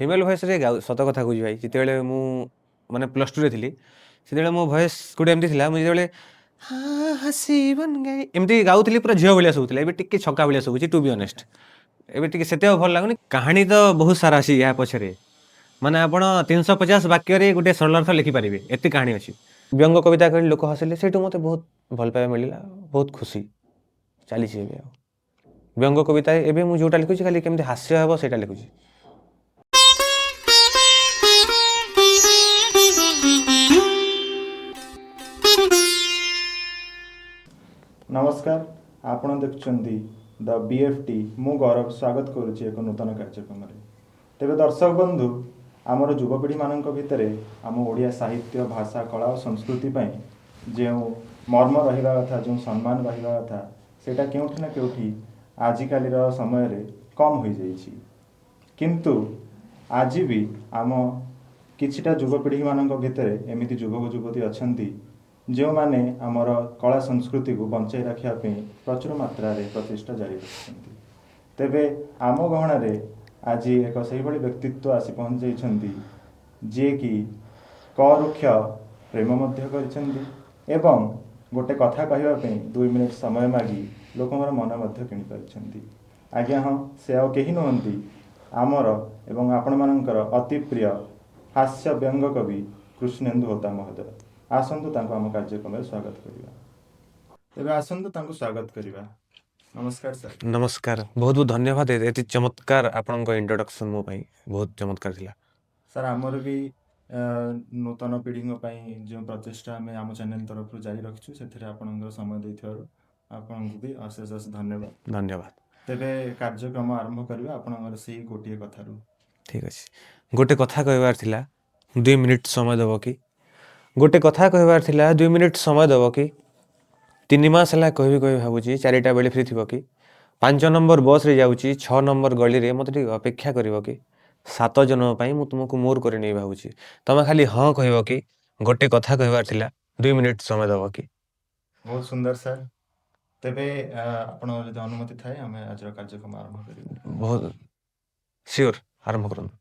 Female ଭଏସ୍ରେ ସତ କଥା କହୁଛି ଭାଇ, ଯେତେବେଳେ ମୁଁ ମାନେ +2 ରେ ଥିଲି, ସେତେବେଳେ ମୋ ଭଏସ୍ ଗୋଟେ ଏମିତି ଥିଲା, ମୁଁ ଯେତେବେଳେ ହାସି ବନ ଗାଇ ଏମିତି ଗାଉଥିଲି, ପୁରା ଝିଅ ଭଳିଆ ଶୁଭୁଥିଲା। ଏବେ ଟିକେ ଛକା ଭଳିଆ ଶୁଭୁଛି, ଟୁ ବି ଅନେଷ୍ଟ। ଏବେ ଟିକେ ସେତେ ଆଉ ଭଲ ଲାଗୁନି। କାହାଣୀ ତ ବହୁତ ସାରା ଅଛି ଏହା ପଛରେ, ମାନେ ଆପଣ 350 ବାକ୍ୟରେ ଗୋଟେ ସରଳାର୍ଥ ଲେଖିପାରିବେ, ଏତେ କାହାଣୀ ଅଛି। ବ୍ୟଙ୍ଗ କବିତା କହିଲେ ଲୋକ ହସିଲେ, ସେଇଠୁ ମୋତେ ବହୁତ ଭଲ ପାଇବା ମିଳିଲା, ବହୁତ ଖୁସି ଚାଲିଛି ଏବେ। ଆଉ ବ୍ୟଙ୍ଗ କବିତା ଏବେ ମୁଁ ଯେଉଁଟା ଲେଖୁଛି, ଖାଲି କେମିତି ହାସ୍ୟ ହେବ ସେଇଟା ଲେଖୁଛି। ନମସ୍କାର, ଆପଣ ଦେଖୁଛନ୍ତି ଦ BFT। ମୁଁ ଗୌରବ ସ୍ୱାଗତ କରୁଛି ଏକ ନୂତନ କାର୍ଯ୍ୟକ୍ରମରେ। ତେବେ ଦର୍ଶକ ବନ୍ଧୁ, ଆମର ଯୁବପିଢ଼ିମାନଙ୍କ ଭିତରେ ଆମ ଓଡ଼ିଆ ସାହିତ୍ୟ, ଭାଷା, କଳା ଓ ସଂସ୍କୃତି ପାଇଁ ଯେଉଁ ମର୍ମ ରହିବା କଥା, ଯେଉଁ ସମ୍ମାନ ରହିବା କଥା, ସେଇଟା କେଉଁଠି ନା କେଉଁଠି ଆଜିକାଲିର ସମୟରେ କମ୍ ହୋଇଯାଇଛି। କିନ୍ତୁ ଆଜି ବି ଆମ କିଛିଟା ଯୁବପିଢ଼ିମାନଙ୍କ ଭିତରେ ଏମିତି ଯୁବକ ଯୁବତୀ ଅଛନ୍ତି ଯେଉଁମାନେ ଆମର କଳା ସଂସ୍କୃତିକୁ ବଞ୍ଚାଇ ରଖିବା ପାଇଁ ପ୍ରଚୁର ମାତ୍ରାରେ ପ୍ରଚେଷ୍ଟା ଜାରି ରଖିଛନ୍ତି। ତେବେ ଆମ ଗହଣରେ ଆଜି ଏକ ସେହିଭଳି ବ୍ୟକ୍ତିତ୍ୱ ଆସି ପହଞ୍ଚିଯାଇଛନ୍ତି, ଯିଏକି କରୁକ୍ଷ ପ୍ରେମ ମଧ୍ୟ କରିଛନ୍ତି ଏବଂ ଗୋଟେ କଥା କହିବା ପାଇଁ 2 ମିନିଟ୍ ସମୟ ମାଗି ଲୋକଙ୍କର ମନ ମଧ୍ୟ କିଣିପାରିଛନ୍ତି। ଆଜ୍ଞା ହଁ, ସେ ଆଉ କେହି ନୁହନ୍ତି, ଆମର ଏବଂ ଆପଣମାନଙ୍କର ଅତି ପ୍ରିୟ ହାସ୍ୟ ବ୍ୟଙ୍ଗ କବି କୃଷ୍ଣେନ୍ଦୁ ହୋତା ମହୋଦୟ। ଆସନ୍ତୁ ତାଙ୍କୁ ଆମ କାର୍ଯ୍ୟକ୍ରମରେ ସ୍ୱାଗତ କରିବା। ତେବେ ଆସନ୍ତୁ ତାଙ୍କୁ ସ୍ୱାଗତ କରିବା। ନମସ୍କାର ସାର୍। ନମସ୍କାର, ବହୁତ ବହୁତ ଧନ୍ୟବାଦ। ଏତେ ଚମତ୍କାର ଆପଣଙ୍କ ଇଣ୍ଟ୍ରୋଡକ୍ସନ୍ ମୋ ପାଇଁ ବହୁତ ଚମତ୍କାର ଥିଲା। ସାର୍, ଆମର ବି ନୂତନ ପିଢ଼ିଙ୍କ ପାଇଁ ଯେଉଁ ପ୍ରଚେଷ୍ଟା ଆମେ ଆମ ଚ୍ୟାନେଲ୍ ତରଫରୁ ଜାରି ରଖିଛୁ, ସେଥିରେ ଆପଣଙ୍କର ସମୟ ଦେଇଥିବାରୁ ଆପଣଙ୍କୁ ବି ଅଶେଷ ଅଶେଷ ଧନ୍ୟବାଦ। ଧନ୍ୟବାଦ। ତେବେ କାର୍ଯ୍ୟକ୍ରମ ଆରମ୍ଭ କରିବା ଆପଣଙ୍କର ସେଇ ଗୋଟିଏ କଥାରୁ। ଠିକ୍ ଅଛି। ଗୋଟେ କଥା କହିବାର ଥିଲା, 2 ମିନିଟ୍ ସମୟ ଦେବ କି? ଗୋଟେ କଥା କହିବାର ଥିଲା, 2 ମିନିଟ୍ ସମୟ ଦେବ କି? 3 ମାସ ହେଲା କହିବି ଭାବୁଛି, 4ଟା ବେଳେ ଫ୍ରି ଥିବ କି? 5 ନମ୍ବର ବସ୍ରେ ଯାଉଛି, 6 ନମ୍ବର ଗଳିରେ ମୋତେ ଟିକେ ଅପେକ୍ଷା କରିବ କି? 7 ଜଣଙ୍କ ପାଇଁ ମୁଁ ତୁମକୁ ମୋର୍ କରି ନେଇ ଭାବୁଛି, ତମେ ଖାଲି ହଁ କହିବ କି? ଗୋଟେ କଥା କହିବାର ଥିଲା, 2 ମିନିଟ୍ ସମୟ ଦେବ କି? ବହୁତ ସୁନ୍ଦର ସାର୍। ତେବେ ଆପଣଙ୍କର ଯଦି ଅନୁମତି ଥାଏ, ଆମେ ଆଜିର କାର୍ଯ୍ୟକ୍ରମ ଆରମ୍ଭ କରିବା। ବହୁତ ସିଓର, ଆରମ୍ଭ କରନ୍ତୁ।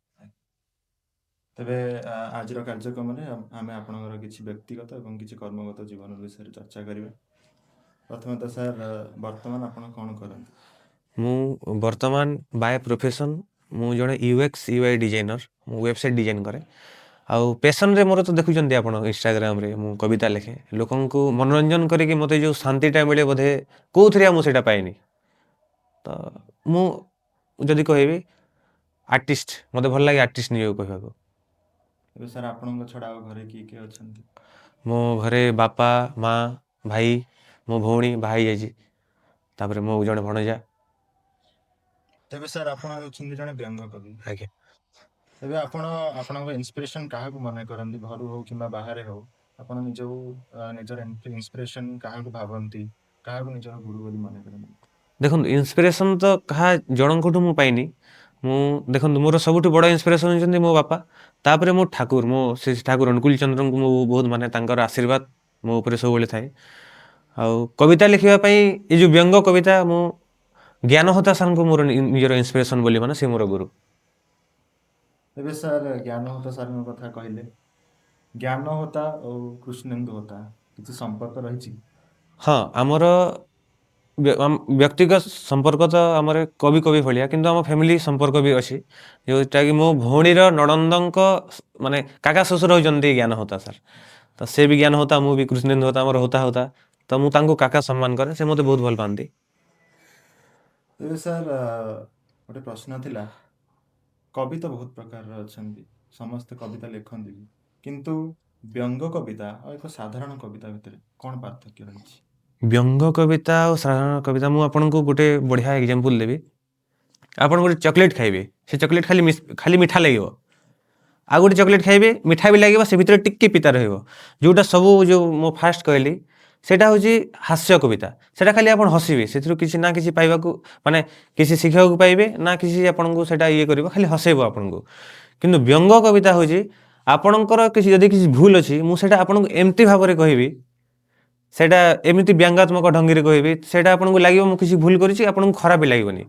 ତେବେ ଆଜିର କାର୍ଯ୍ୟକ୍ରମରେ ଆମେ ଆପଣଙ୍କର କିଛି ବ୍ୟକ୍ତିଗତ ଏବଂ କିଛି କର୍ମଗତ ଜୀବନ ବିଷୟରେ ଚର୍ଚ୍ଚା କରିବା। ପ୍ରଥମେ ତ ସାର୍, ବର୍ତ୍ତମାନ ଆପଣ କ'ଣ କରନ୍ତି? ମୁଁ ବର୍ତ୍ତମାନ ବାଏ ପ୍ରୋଫେସନ୍ ମୁଁ ଜଣେ UX UI ଡିଜାଇନର୍। ମୁଁ ୱେବସାଇଟ୍ ଡିଜାଇନ୍ କରେ। ଆଉ ପେସନ୍ରେ ମୋର ତ ଦେଖୁଛନ୍ତି ଆପଣ, ଇନଷ୍ଟାଗ୍ରାମରେ ମୁଁ କବିତା ଲେଖେ, ଲୋକଙ୍କୁ ମନୋରଞ୍ଜନ କରିକି ମୋତେ ଯେଉଁ ଶାନ୍ତିଟା ମିଳେ, ବୋଧେ କେଉଁଥିରେ ମୁଁ ସେଇଟା ପାଏନି। ତ ମୁଁ ଯଦି କହିବି ଆର୍ଟିଷ୍ଟ, ମୋତେ ଭଲ ଲାଗେ ଆର୍ଟିଷ୍ଟ ନିଜକୁ କହିବାକୁ। ଏବେ ସାର୍, ଆପଣଙ୍କ ଛଡ଼ା ଆଉ ଘରେ କିଏ କିଏ ଅଛନ୍ତି? ମୋ ଘରେ ବାପା, ମା, ଭାଇ, ମୋ ଭଉଣୀ ବାହା ହେଇଯାଇଛି, ତାପରେ ମୋ ଜଣେ ଭଣଜା। ତେବେ ସାର୍, ଆପଣ ହେଉଛନ୍ତି ଜଣେ ବ୍ୟଙ୍ଗ କବି। ଆଜ୍ଞା। ତେବେ ଆପଣ ଆପଣଙ୍କ ଇନ୍ସପିରେସନ୍ କାହାକୁ ମନେ କରନ୍ତି? ଘରୁ ହଉ କିମ୍ବା ବାହାରେ ହଉ, ଆପଣ ନିଜର ଇନ୍ସପିରେସନ୍ କାହାକୁ ଭାବନ୍ତି? କାହାକୁ ନିଜର ଗୁରୁ ବୋଲି ମନେ କରନ୍ତି? ଦେଖନ୍ତୁ, ଇନ୍ସପିରେସନ୍ ତ କାହା ଜଣଙ୍କଠୁ ମୁଁ ପାଇନି। ମୁଁ ଦେଖନ୍ତୁ, ମୋର ସବୁଠୁ ବଡ଼ ଇନ୍ସପିରେସନ୍ ହେଉଛନ୍ତି ମୋ ବାପା, ତାପରେ ମୋ ଠାକୁର, ମୋ ସେ ଠାକୁର ଅନୁକୂଳ ଚନ୍ଦ୍ରଙ୍କୁ ମୁଁ ବହୁତ ମାନେ, ତାଙ୍କର ଆଶୀର୍ବାଦ ମୋ ଉପରେ ସବୁବେଳେ ଥାଏ। ଆଉ କବିତା ଲେଖିବା ପାଇଁ ଏ ଯେଉଁ ବ୍ୟଙ୍ଗ କବିତା, ମୁଁ ଜ୍ଞାନହୋତା ସାର୍ଙ୍କୁ ମୋର ନିଜର ଇନ୍ସପିରେସନ୍ ବୋଲି, ମାନେ ସେ ମୋର ଗୁରୁ। ତେବେ ସାର୍, ଜ୍ଞାନହୋତା ସାର୍ଙ୍କ କଥା କହିଲେ, ଜ୍ଞାନହୋତା ଓ କୃଷ୍ଣେନ୍ଦୁ ହୋତା କିଛି ସମ୍ପର୍କ ରହିଛି? ହଁ, ଆମର ବ୍ୟକ୍ତିଗତ ସମ୍ପର୍କ ତ ଆମର କବି କବି ଭଳିଆ, କିନ୍ତୁ ଆମ ଫ୍ୟାମିଲି ସମ୍ପର୍କ ବି ଅଛି, ଯେଉଁଟାକି ମୋ ଭଉଣୀର ନଣନ୍ଦଙ୍କ ମାନେ କାକା ଶ୍ୱଶୁର ହେଉଛନ୍ତି ଜ୍ଞାନହୋତା ସାର୍। ତ ସେ ବି ଜ୍ଞାନହୋତା, ମୁଁ ବି କୃଷ୍ଣେନ୍ଦୁ ହୋତା, ଆମର ହୋତା ହୋତା। ତ ମୁଁ ତାଙ୍କୁ କାକା ସମ୍ମାନ କରେ, ସେ ମୋତେ ବହୁତ ଭଲ ପାଆନ୍ତି। ତେବେ ସାର୍, ଗୋଟେ ପ୍ରଶ୍ନ ଥିଲା। କବି ତ ବହୁତ ପ୍ରକାରର ଅଛନ୍ତି, ସମସ୍ତେ କବିତା ଲେଖନ୍ତି ବି, କିନ୍ତୁ ବ୍ୟଙ୍ଗ କବିତା ଆଉ ଏକ ସାଧାରଣ କବିତା ଭିତରେ କ'ଣ ପାର୍ଥକ୍ୟ ରହିଛି? ବ୍ୟଙ୍ଗ କବିତା ଆଉ ସାଧାରଣ କବିତା, ମୁଁ ଆପଣଙ୍କୁ ଗୋଟେ ବଢ଼ିଆ ଏକ୍ଜାମ୍ପଲ୍ ଦେବି। ଆପଣ ଗୋଟେ ଚକୋଲେଟ୍ ଖାଇବେ, ସେ ଚକୋଲେଟ୍ ଖାଲି ମିଠା ଲାଗିବ। ଆଉ ଗୋଟେ ଚକୋଲେଟ୍ ଖାଇବେ, ମିଠା ବି ଲାଗିବ, ସେ ଭିତରେ ଟିକେ ପିତା ରହିବ। ଯେଉଁଟା ସବୁ ଯେଉଁ ମୁଁ ଫାଷ୍ଟ କହିଲି, ସେଇଟା ହେଉଛି ହାସ୍ୟ କବିତା। ସେଇଟା ଖାଲି ଆପଣ ହସିବେ, ସେଥିରୁ କିଛି ନା କିଛି ପାଇବାକୁ, ମାନେ କିଛି ଶିଖିବାକୁ ପାଇବେ, ନା କିଛି ଆପଣଙ୍କୁ ସେଇଟା ଇଏ କରିବ, ଖାଲି ହସେଇବ ଆପଣଙ୍କୁ। କିନ୍ତୁ ବ୍ୟଙ୍ଗ କବିତା ହେଉଛି, ଆପଣଙ୍କର କିଛି ଯଦି କିଛି ଭୁଲ ଅଛି, ମୁଁ ସେଇଟା ଆପଣଙ୍କୁ ଏମିତି ଭାବରେ କହିବି, ସେଇଟା ଏମିତି ବ୍ୟଙ୍ଗାତ୍ମକ ଢଙ୍ଗରେ କହିବି, ସେଇଟା ଆପଣଙ୍କୁ ଲାଗିବ ମୁଁ କିଛି ଭୁଲ କରିଛି, ଆପଣଙ୍କୁ ଖରାପ ବି ଲାଗିବନି।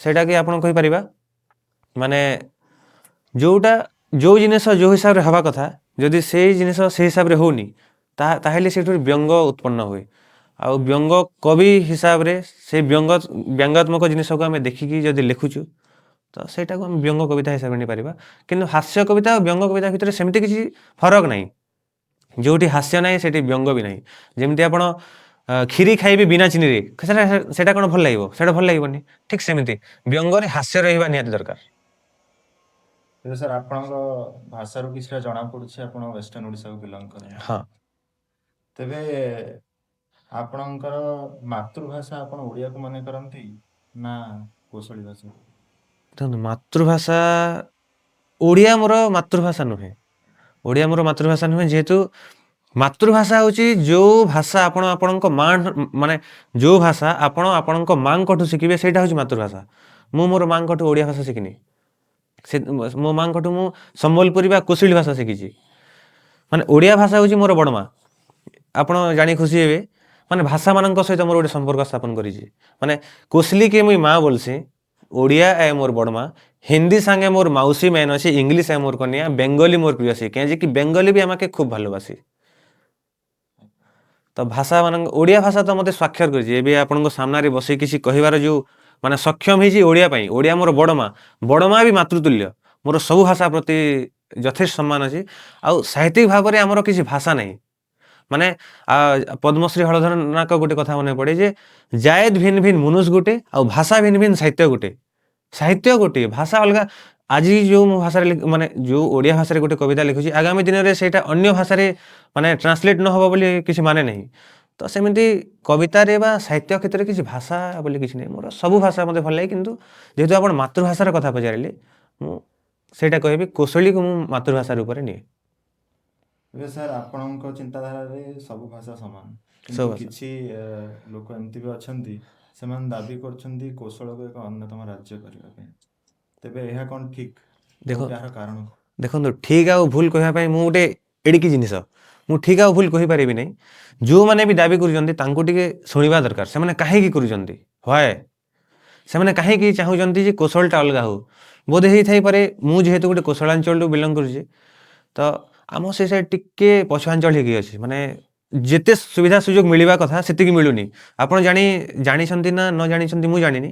ସେଇଟା କି ଆପଣ କହିପାରିବା, ମାନେ ଯୋଉଟା ଯୋଉ ଜିନିଷ ଯୋଉ ହିସାବରେ ହେବା କଥା ଯଦି ସେଇ ଜିନିଷ ସେଇ ହିସାବରେ ହଉନି ତାହେଲେ ସେଇଠୁ ବ୍ୟଙ୍ଗ ଉତ୍ପନ୍ନ ହୁଏ। ଆଉ ବ୍ୟଙ୍ଗ କବି ହିସାବରେ ସେଇ ବ୍ୟଙ୍ଗାତ୍ମକ ଜିନିଷକୁ ଆମେ ଦେଖିକି ଯଦି ଲେଖୁଛୁ ତ ସେଇଟାକୁ ଆମେ ବ୍ୟଙ୍ଗ କବିତା ହିସାବରେ ନେଇପାରିବା। କିନ୍ତୁ ହାସ୍ୟ କବିତା ଆଉ ବ୍ୟଙ୍ଗ କବିତା ଭିତରେ ସେମିତି କିଛି ଫରକ ନାହିଁ। ଯୋଉଠି ହାସ୍ୟ ନାହିଁ ସେଠି ବ୍ୟଙ୍ଗ ବି ନାହିଁ। ଯେମିତି ଆପଣ କ୍ଷୀରି ଖାଇବେ ବିନା ଚିନିରେ ସେଇଟା କ'ଣ ଭଲ ଲାଗିବ? ସେଇଟା ଭଲ ଲାଗିବନି। ଠିକ୍ ସେମିତି ବ୍ୟଙ୍ଗରେ ହାସ୍ୟ ରହିବା ନିହାତି ଦରକାର। ତେବେ ସାର୍ ଆପଣଙ୍କ ଭାଷାରୁ କିଛିଟା ଜଣାପଡ଼ୁଛି ଆପଣ ୱେଷ୍ଟର୍ଣ୍ଣ ଓଡ଼ିଶାକୁ ବିଲଙ୍ଗ କରନ୍ତି। ହଁ। ତେବେ ଆପଣଙ୍କର ମାତୃଭାଷା ଆପଣ ଓଡ଼ିଆକୁ ମନେ କରନ୍ତି ନା କୋଶଳୀ ଭାଷା? ଦେଖନ୍ତୁ ମାତୃଭାଷା ଓଡ଼ିଆ ମୋର ମାତୃଭାଷା ନୁହେଁ। ଓଡ଼ିଆ ମୋର ମାତୃଭାଷା ନୁହେଁ ଯେହେତୁ ମାତୃଭାଷା ହେଉଛି ଯେଉଁ ଭାଷା ଆପଣ ଆପଣଙ୍କ ମା ମାନେ ଯେଉଁ ଭାଷା ଆପଣ ଆପଣଙ୍କ ମାଆଙ୍କଠୁ ଶିଖିବେ ସେଇଟା ହେଉଛି ମାତୃଭାଷା। ମୁଁ ମୋର ମାଆଙ୍କଠୁ ଓଡ଼ିଆ ଭାଷା ଶିଖିନି। ସେ ମୋ ମାଆଙ୍କଠୁ ମୁଁ ସମ୍ବଲପୁରୀ ବା କୋଶଳୀ ଭାଷା ଶିଖିଛି। ମାନେ ଓଡ଼ିଆ ଭାଷା ହେଉଛି ମୋର ବଡ଼ ମା। ଆପଣ ଜାଣି ଖୁସି ହେବେ ମାନେ ଭାଷାମାନଙ୍କ ସହିତ ମୋର ଗୋଟେ ସମ୍ପର୍କ ସ୍ଥାପନ କରିଛି। ମାନେ କୋଶଳୀକେ ମୁଇଁ ମା ବୋଲସି, ଓଡ଼ିଆ ଏ ମୋର ବଡ଼ ମା, ହିନ୍ଦୀ ସାଙ୍ଗେ ମୋର ମାଉସୀ ମେନ୍ ଅଛି, ଇଂଲିଶ ଏ ମୋର କନିଆ, ବେଙ୍ଗଲି ମୋର প্রিয় আছে কেন যে কি বেঙ্গলি ବି আমাকে খুব ভালোবাসি। ତ ଭାଷାମାନଙ୍କ ଓଡ଼ିଆ ଭାଷା ତ ମୋତେ ସ୍ୱାକ୍ଷର କରିଛି। ଏବେ ଆପଣଙ୍କ ସାମ୍ନାରେ ବସି କିଛି କହିବାର ଯେଉଁ ମାନେ ସକ୍ଷମ ହେଇଛି ଓଡ଼ିଆ ପାଇଁ। ଓଡ଼ିଆ ମୋର ବଡ଼ ମା ବି ମାତୃତୁଲ୍ୟ। ମୋର ସବୁ ଭାଷା ପ୍ରତି ଯଥେଷ୍ଟ ସମ୍ମାନ ଅଛି। ଆଉ ସାହିତ୍ୟିକ ଭାବରେ ଆମର କିଛି ଭାଷା ନାହିଁ। ମାନେ ପଦ୍ମଶ୍ରୀ ହଳଧରନାଙ୍କ ଗୋଟେ କଥା ମନେ ପଡ଼େ ଯେ ଜାଏଦ ଭିନ୍ନ ଭିନ୍ନ ମନୁଷ ଗୋଟେ ଆଉ ଭାଷା ଭିନ୍ନ ଭିନ୍ନ ସାହିତ୍ୟ ଗୋଟେ। ସାହିତ୍ୟ ଗୋଟିଏ, ଭାଷା ଅଲଗା। ଆଜି ଯେଉଁ ମୁଁ ଭାଷାରେ ମାନେ ଯେଉଁ ଓଡ଼ିଆ ଭାଷାରେ ଗୋଟେ କବିତା ଲେଖୁଛି ଆଗାମୀ ଦିନରେ ସେଇଟା ଅନ୍ୟ ଭାଷାରେ ମାନେ ଟ୍ରାନ୍ସଲେଟ୍ ନ ହେବ ବୋଲି କିଛି ମାନେ ନାହିଁ। ତ ସେମିତି କବିତାରେ ବା ସାହିତ୍ୟ କ୍ଷେତ୍ରରେ କିଛି ଭାଷା ବୋଲି କିଛି ନାହିଁ। ମୋର ସବୁ ଭାଷା ମୋତେ ଭଲ ଲାଗେ। କିନ୍ତୁ ଯେହେତୁ ଆପଣ ମାତୃଭାଷାର କଥା ପଚାରିଲେ ମୁଁ ସେଇଟା କହିବି କୋଶଳୀକୁ ମୁଁ ମାତୃଭାଷା ରୂପରେ ନିଏ। ଏବେ ସାର୍ ଆପଣଙ୍କ ଚିନ୍ତାଧାରାରେ ସବୁ ଭାଷା ସମାନ, ସବୁ କିନ୍ତୁ ଭାଷା କିଛି ଲୋକ ଏମିତି ବି ଅଛନ୍ତି ସେମାନେ ଦାବି କରୁଛନ୍ତି କୋଶଳକୁ ଏକ ଅନ୍ୟତମ ରାଜ୍ୟ କରିବା ପାଇଁ। ତେବେ ଏହା କ'ଣ ଠିକ୍? ଏହାର କାରଣ କ'ଣ? ଦେଖନ୍ତୁ ଠିକ୍ ଆଉ ଭୁଲ କହିବା ପାଇଁ ମୁଁ ଗୋଟେ ଏଡ଼ିକି ଜିନିଷ, ମୁଁ ଠିକ୍ ଆଉ ଭୁଲ କହିପାରିବି ନାହିଁ। ଯେଉଁମାନେ ବି ଦାବି କରୁଛନ୍ତି ତାଙ୍କୁ ଟିକେ ଶୁଣିବା ଦରକାର। ସେମାନେ କାହିଁକି କରୁଛନ୍ତି? ସେମାନେ କାହିଁକି ଚାହୁଁଛନ୍ତି ଯେ କୋଶଳଟା ଅଲଗା ହଉ? ବୋଧେ ହେଇଥାଇପାରେ ମୁଁ ଯେହେତୁ ଗୋଟେ କୋଶଳାଞ୍ଚଳରୁ ବିଲଙ୍ଗ କରୁଛି ତ ଆମ ସେ ସାଇଡ଼୍ ଟିକେ ପଛୁଆଞ୍ଚଳ ହେଇକି ଅଛି। ମାନେ ଯେତେ ସୁବିଧା ସୁଯୋଗ ମିଳିବା କଥା ସେତିକି ମିଳୁନି। ଆପଣ ଜାଣିଛନ୍ତି ନା ନ ଜାଣିଛନ୍ତି ମୁଁ ଜାଣିନି,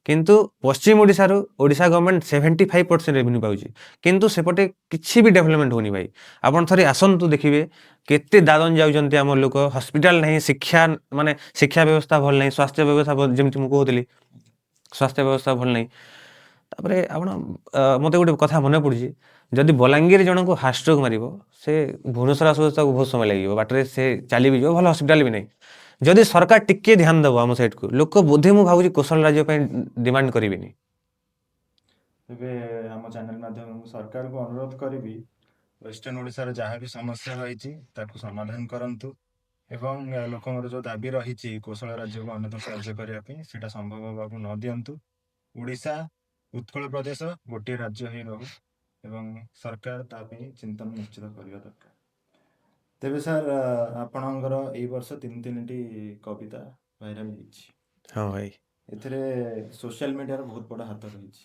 କିନ୍ତୁ ପଶ୍ଚିମ ଓଡ଼ିଶାରୁ ଓଡ଼ିଶା ଗଭର୍ଣ୍ଣମେଣ୍ଟ 75% ରେଭିନ୍ୟୁ ପାଉଛି। କିନ୍ତୁ ସେପଟେ କିଛି ବି ଡେଭଲପମେଣ୍ଟ ହେଉନି ଭାଇ। ଆପଣ ଥରେ ଆସନ୍ତୁ ଦେଖିବେ କେତେ ଦାଦନ ଯାଉଛନ୍ତି ଆମ ଲୋକ। ହସ୍ପିଟାଲ ନାହିଁ, ଶିକ୍ଷା ବ୍ୟବସ୍ଥା ଭଲ ନାହିଁ, ସ୍ୱାସ୍ଥ୍ୟ ବ୍ୟବସ୍ଥା ଯେମିତି ମୁଁ କହୁଥିଲି ସ୍ୱାସ୍ଥ୍ୟ ବ୍ୟବସ୍ଥା ଭଲ ନାହିଁ। ତାପରେ ଆପଣ ମୋତେ ଗୋଟେ କଥା ମନେ ପଡ଼ୁଛି, ଯଦି ବଲାଙ୍ଗୀର ଜଣଙ୍କୁ ହାର୍ଟ ଷ୍ଟ୍ରୋକ୍ ମାରିବ ସେ ଭୁବନେଶ୍ୱର ଆସୁ ତାକୁ ବହୁତ ସମୟ ଲାଗିବ, ବାଟରେ ସେ ଚାଲି ବି ଯିବ, ଭଲ ହସ୍ପିଟାଲ ବି ନାହିଁ। ଯଦି ସରକାର ଟିକେ ଧ୍ୟାନ ଦେବ ଆମ ସାଇଡ଼କୁ ଲୋକ ବୋଧେ ମୁଁ ଭାବୁଛି କୋଶଳ ରାଜ୍ୟ ପାଇଁ ଡିମାଣ୍ଡ କରିବେନି। ତେବେ ଆମ ଚ୍ୟାନେଲ ମାଧ୍ୟମରେ ମୁଁ ସରକାରଙ୍କୁ ଅନୁରୋଧ କରିବି ୱେଷ୍ଟର୍ଣ୍ଣ ଓଡ଼ିଶାର ଯାହା ବି ସମସ୍ୟା ରହିଛି ତାକୁ ସମାଧାନ କରନ୍ତୁ ଏବଂ ଲୋକଙ୍କର ଯେଉଁ ଦାବି ରହିଛି କୋଶଳ ରାଜ୍ୟକୁ ଅନ୍ୟତମ ରାଜ୍ୟ କରିବା ପାଇଁ ସେଇଟା ସମ୍ଭବ ହେବାକୁ ନ ଦିଅନ୍ତୁ। ଓଡ଼ିଶା ଉତ୍କଳ ପ୍ରଦେଶ ଗୋଟିଏ ରାଜ୍ୟ ହେଇ ରହୁ ଏବଂ ସରକାର ତା ପାଇଁ ଚିନ୍ତନ ନିଶ୍ଚିତ କରିବା ଦରକାର। ତେବେ ସାର୍ ଆପଣଙ୍କର ଏଇ ବର୍ଷ 3ଟି କବିତା ଭାଇରାଲ ହେଇଛି। ହଁ ଭାଇ, ଏଥିରେ ସୋସିଆଲ ମିଡ଼ିଆର ବହୁତ ବଡ଼ ହାତ ରହିଛି।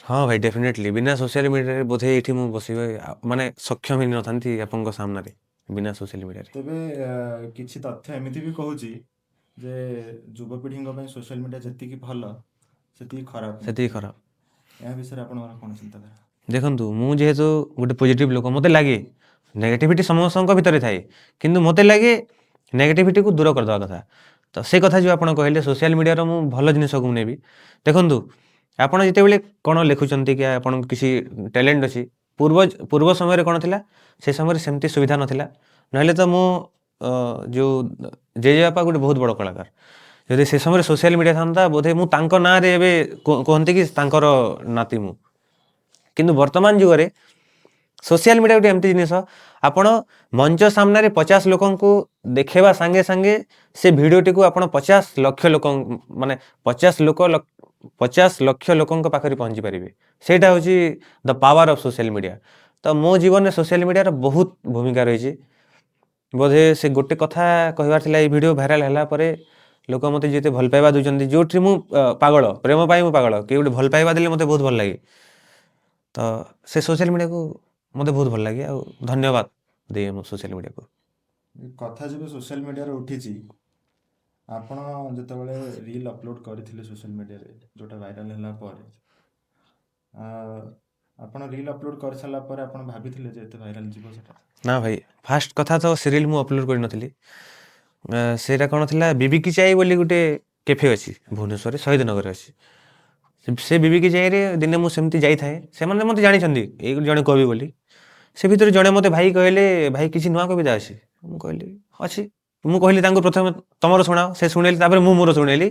ହଁ ଭାଇ, ଡେଫିନେଟଲି ବିନା ସୋସିଆଲ ମିଡ଼ିଆରେ ବୋଧେ ଏଇଠି ମୁଁ ବସିବେ ମାନେ ସକ୍ଷମ ହେଇନଥାନ୍ତି ଆପଣଙ୍କ ସାମ୍ନାରେ ବିନା ସୋସିଆଲ ମିଡ଼ିଆରେ। ତେବେ କିଛି ତଥ୍ୟ ଏମିତି ବି କହୁଛି ଯେ ଯୁବପିଢ଼ିଙ୍କ ପାଇଁ ସୋସିଆଲ ମିଡ଼ିଆ ଯେତିକି ଭଲ ସେତିକି ଖରାପ। ଏହା ବିଷୟରେ ଆପଣଙ୍କର କ'ଣ ଚିନ୍ତାଧାରା? ଦେଖନ୍ତୁ ମୁଁ ଯେହେତୁ ଗୋଟେ ପଜିଟିଭ୍ ଲୋକ, ମୋତେ ଲାଗେ ନେଗେଟିଭିଟି ସମସ୍ତଙ୍କ ଭିତରେ ଥାଏ, କିନ୍ତୁ ମୋତେ ଲାଗେ ନେଗେଟିଭିଟିକୁ ଦୂର କରିଦେବା କଥା। ତ ସେ କଥା ଯେଉଁ ଆପଣ କହିଲେ ସୋସିଆଲ ମିଡ଼ିଆର ମୁଁ ଭଲ ଜିନିଷକୁ ମୁଁ ନେବି। ଦେଖନ୍ତୁ ଆପଣ ଯେତେବେଳେ କ'ଣ ଲେଖୁଛନ୍ତି କି ଆପଣଙ୍କୁ କିଛି ଟ୍ୟାଲେଣ୍ଟ ଅଛି, ପୂର୍ବ ସମୟରେ କ'ଣ ଥିଲା, ସେ ସମୟରେ ସେମିତି ସୁବିଧା ନଥିଲା। ନହେଲେ ତ ମୁଁ ଯେଉଁ ଜେଜେବାପା ଗୋଟେ ବହୁତ ବଡ଼ କଳାକାର, ଯଦି ସେ ସମୟରେ ସୋସିଆଲ ମିଡ଼ିଆ ଥାନ୍ତା ବୋଧେ ମୁଁ ତାଙ୍କ ନାଁରେ ଏବେ କୁହନ୍ତି କି ତାଙ୍କର ନାତି ମୁଁ। କିନ୍ତୁ ବର୍ତ୍ତମାନ ଯୁଗରେ ସୋସିଆଲ ମିଡ଼ିଆ ଗୋଟେ ଏମିତି ଜିନିଷ, ଆପଣ ମଞ୍ଚ ସାମ୍ନାରେ 50 ଲୋକଙ୍କୁ ଦେଖାଇବା ସାଙ୍ଗେ ସାଙ୍ଗେ ସେ ଭିଡ଼ିଓଟିକୁ ଆପଣ 50 ଲକ୍ଷ ଲୋକଙ୍କ ପାଖରେ ପହଞ୍ଚି ପାରିବେ। ସେଇଟା ହେଉଛି the power of social media. ତ ମୋ ଜୀବନରେ ସୋସିଆଲ ମିଡ଼ିଆର ବହୁତ ଭୂମିକା ରହିଛି। ବୋଧେ ସେ ଗୋଟେ କଥା କହିବାର ଥିଲା, ଏଇ ଭିଡ଼ିଓ ଭାଇରାଲ ହେଲା ପରେ ଲୋକ ମୋତେ ଯେତେ ଭଲ ପାଇବା ଦେଉଛନ୍ତି, ଯେଉଁଠି ମୁଁ ପାଗଳ, ପ୍ରେମ ପାଇଁ ମୁଁ ପାଗଳ, କିଏ ଗୋଟେ ଭଲ ପାଇବା ଦେଲେ ମୋତେ ବହୁତ ଭଲ ଲାଗେ। ତ ସେ ସୋସିଆଲ ମିଡ଼ିଆକୁ ମୋତେ ବହୁତ ଭଲ ଲାଗେ ଆଉ ଧନ୍ୟବାଦ ଦିଏ ମୁଁ ସୋସିଆଲ ମିଡ଼ିଆକୁ। କଥା ଯେବେ ସୋସିଆଲ ମିଡ଼ିଆରେ ଉଠିଛି, ଆପଣ ଯେତେବେଳେ ରିଲ୍ ଅପଲୋଡ଼ କରିଥିଲେ ସୋସିଆଲ ମିଡ଼ିଆରେ, ଯେଉଁଟା ଭାଇରାଲ ହେଲା ପରେ, ଆ, ଆପଣ ରିଲ୍ ଅପଲୋଡ଼ କରିସାରିଲା ପରେ ଆପଣ ଭାବିଥିଲେ ଯେ ଏତେ ଭାଇରାଲ ଯିବ ସେଟା? ନା ଭାଇ, ଫାଷ୍ଟ କଥା ତ ସେ ରିଲ୍ ମୁଁ ଅପଲୋଡ଼ କରିନଥିଲି। ସେଇଟା କ'ଣ ଥିଲା, ବିବିକି ଚାଇ ବୋଲି ଗୋଟେ କେଫେ ଅଛି ଭୁବନେଶ୍ୱରରେ, ଶହୀଦ ନଗରରେ ଅଛି। ସେ ବିବିକି ଚାଇରେ ଦିନେ ମୁଁ ସେମିତି ଯାଇଥାଏ, ସେମାନେ ମୋତେ ଜାଣିଛନ୍ତି ଏଇ ଜଣେ କବି ବୋଲି। ସେ ଭିତରେ ଜଣେ ମୋତେ ଭାଇ କହିଲେ, ଭାଇ କିଛି ନୂଆ କବିତା ଅଛି? ମୁଁ କହିଲି ଅଛି। ମୁଁ କହିଲି ତାଙ୍କୁ ପ୍ରଥମେ ତମର ଶୁଣାଅ। ସେ ଶୁଣେଇଲି, ତାପରେ ମୁଁ ମୋର ଶୁଣେଇଲି।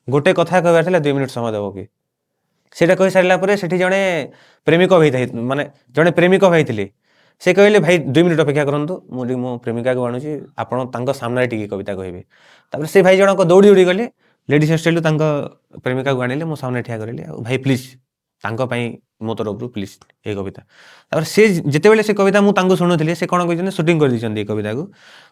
ଗୋଟେ କଥା କହିବାର ଥିଲା, 2 ମିନିଟ୍ ସମୟ ଦେବ କି? ସେଇଟା କହିସାରିଲା ପରେ ସେଠି ଜଣେ ପ୍ରେମିକ ହେଇଥାଏ, ମାନେ ଜଣେ ପ୍ରେମିକ ଭାଇ ଥିଲେ। ସେ କହିଲେ, ଭାଇ 2 ମିନିଟ୍ ଅପେକ୍ଷା କରନ୍ତୁ, ମୁଁ ଟିକେ ମୋ ପ୍ରେମିକାକୁ ଆଣୁଛି, ଆପଣ ତାଙ୍କ ସାମ୍ନାରେ ଟିକେ କବିତା କହିବେ। ତାପରେ ସେ ଭାଇ ଜଣକ ଦୌଡ଼ି ଦୌଡ଼ି ଗଲେ, ଲେଡ଼ିଜ୍ ହଷ୍ଟେଲରୁ ତାଙ୍କ ପ୍ରେମିକାକୁ ଆଣିଲେ, ମୋ ସାମ୍ନାରେ ଠିଆ କରେଇଲେ, ଆଉ ଭାଇ ପ୍ଲିଜ୍ ତାଙ୍କ ପାଇଁ ମୋ ତରଫରୁ ପ୍ଲିଜ୍ ଏ କବିତା। ତାପରେ ସେ ଯେତେବେଳେ ସେ କବିତା ମୁଁ ତାଙ୍କୁ ଶୁଣୁଥିଲି, ସେ କ'ଣ କରିଛନ୍ତି, ସୁଟିଂ କରିଦେଇଛନ୍ତି ଏ କବିତାକୁ।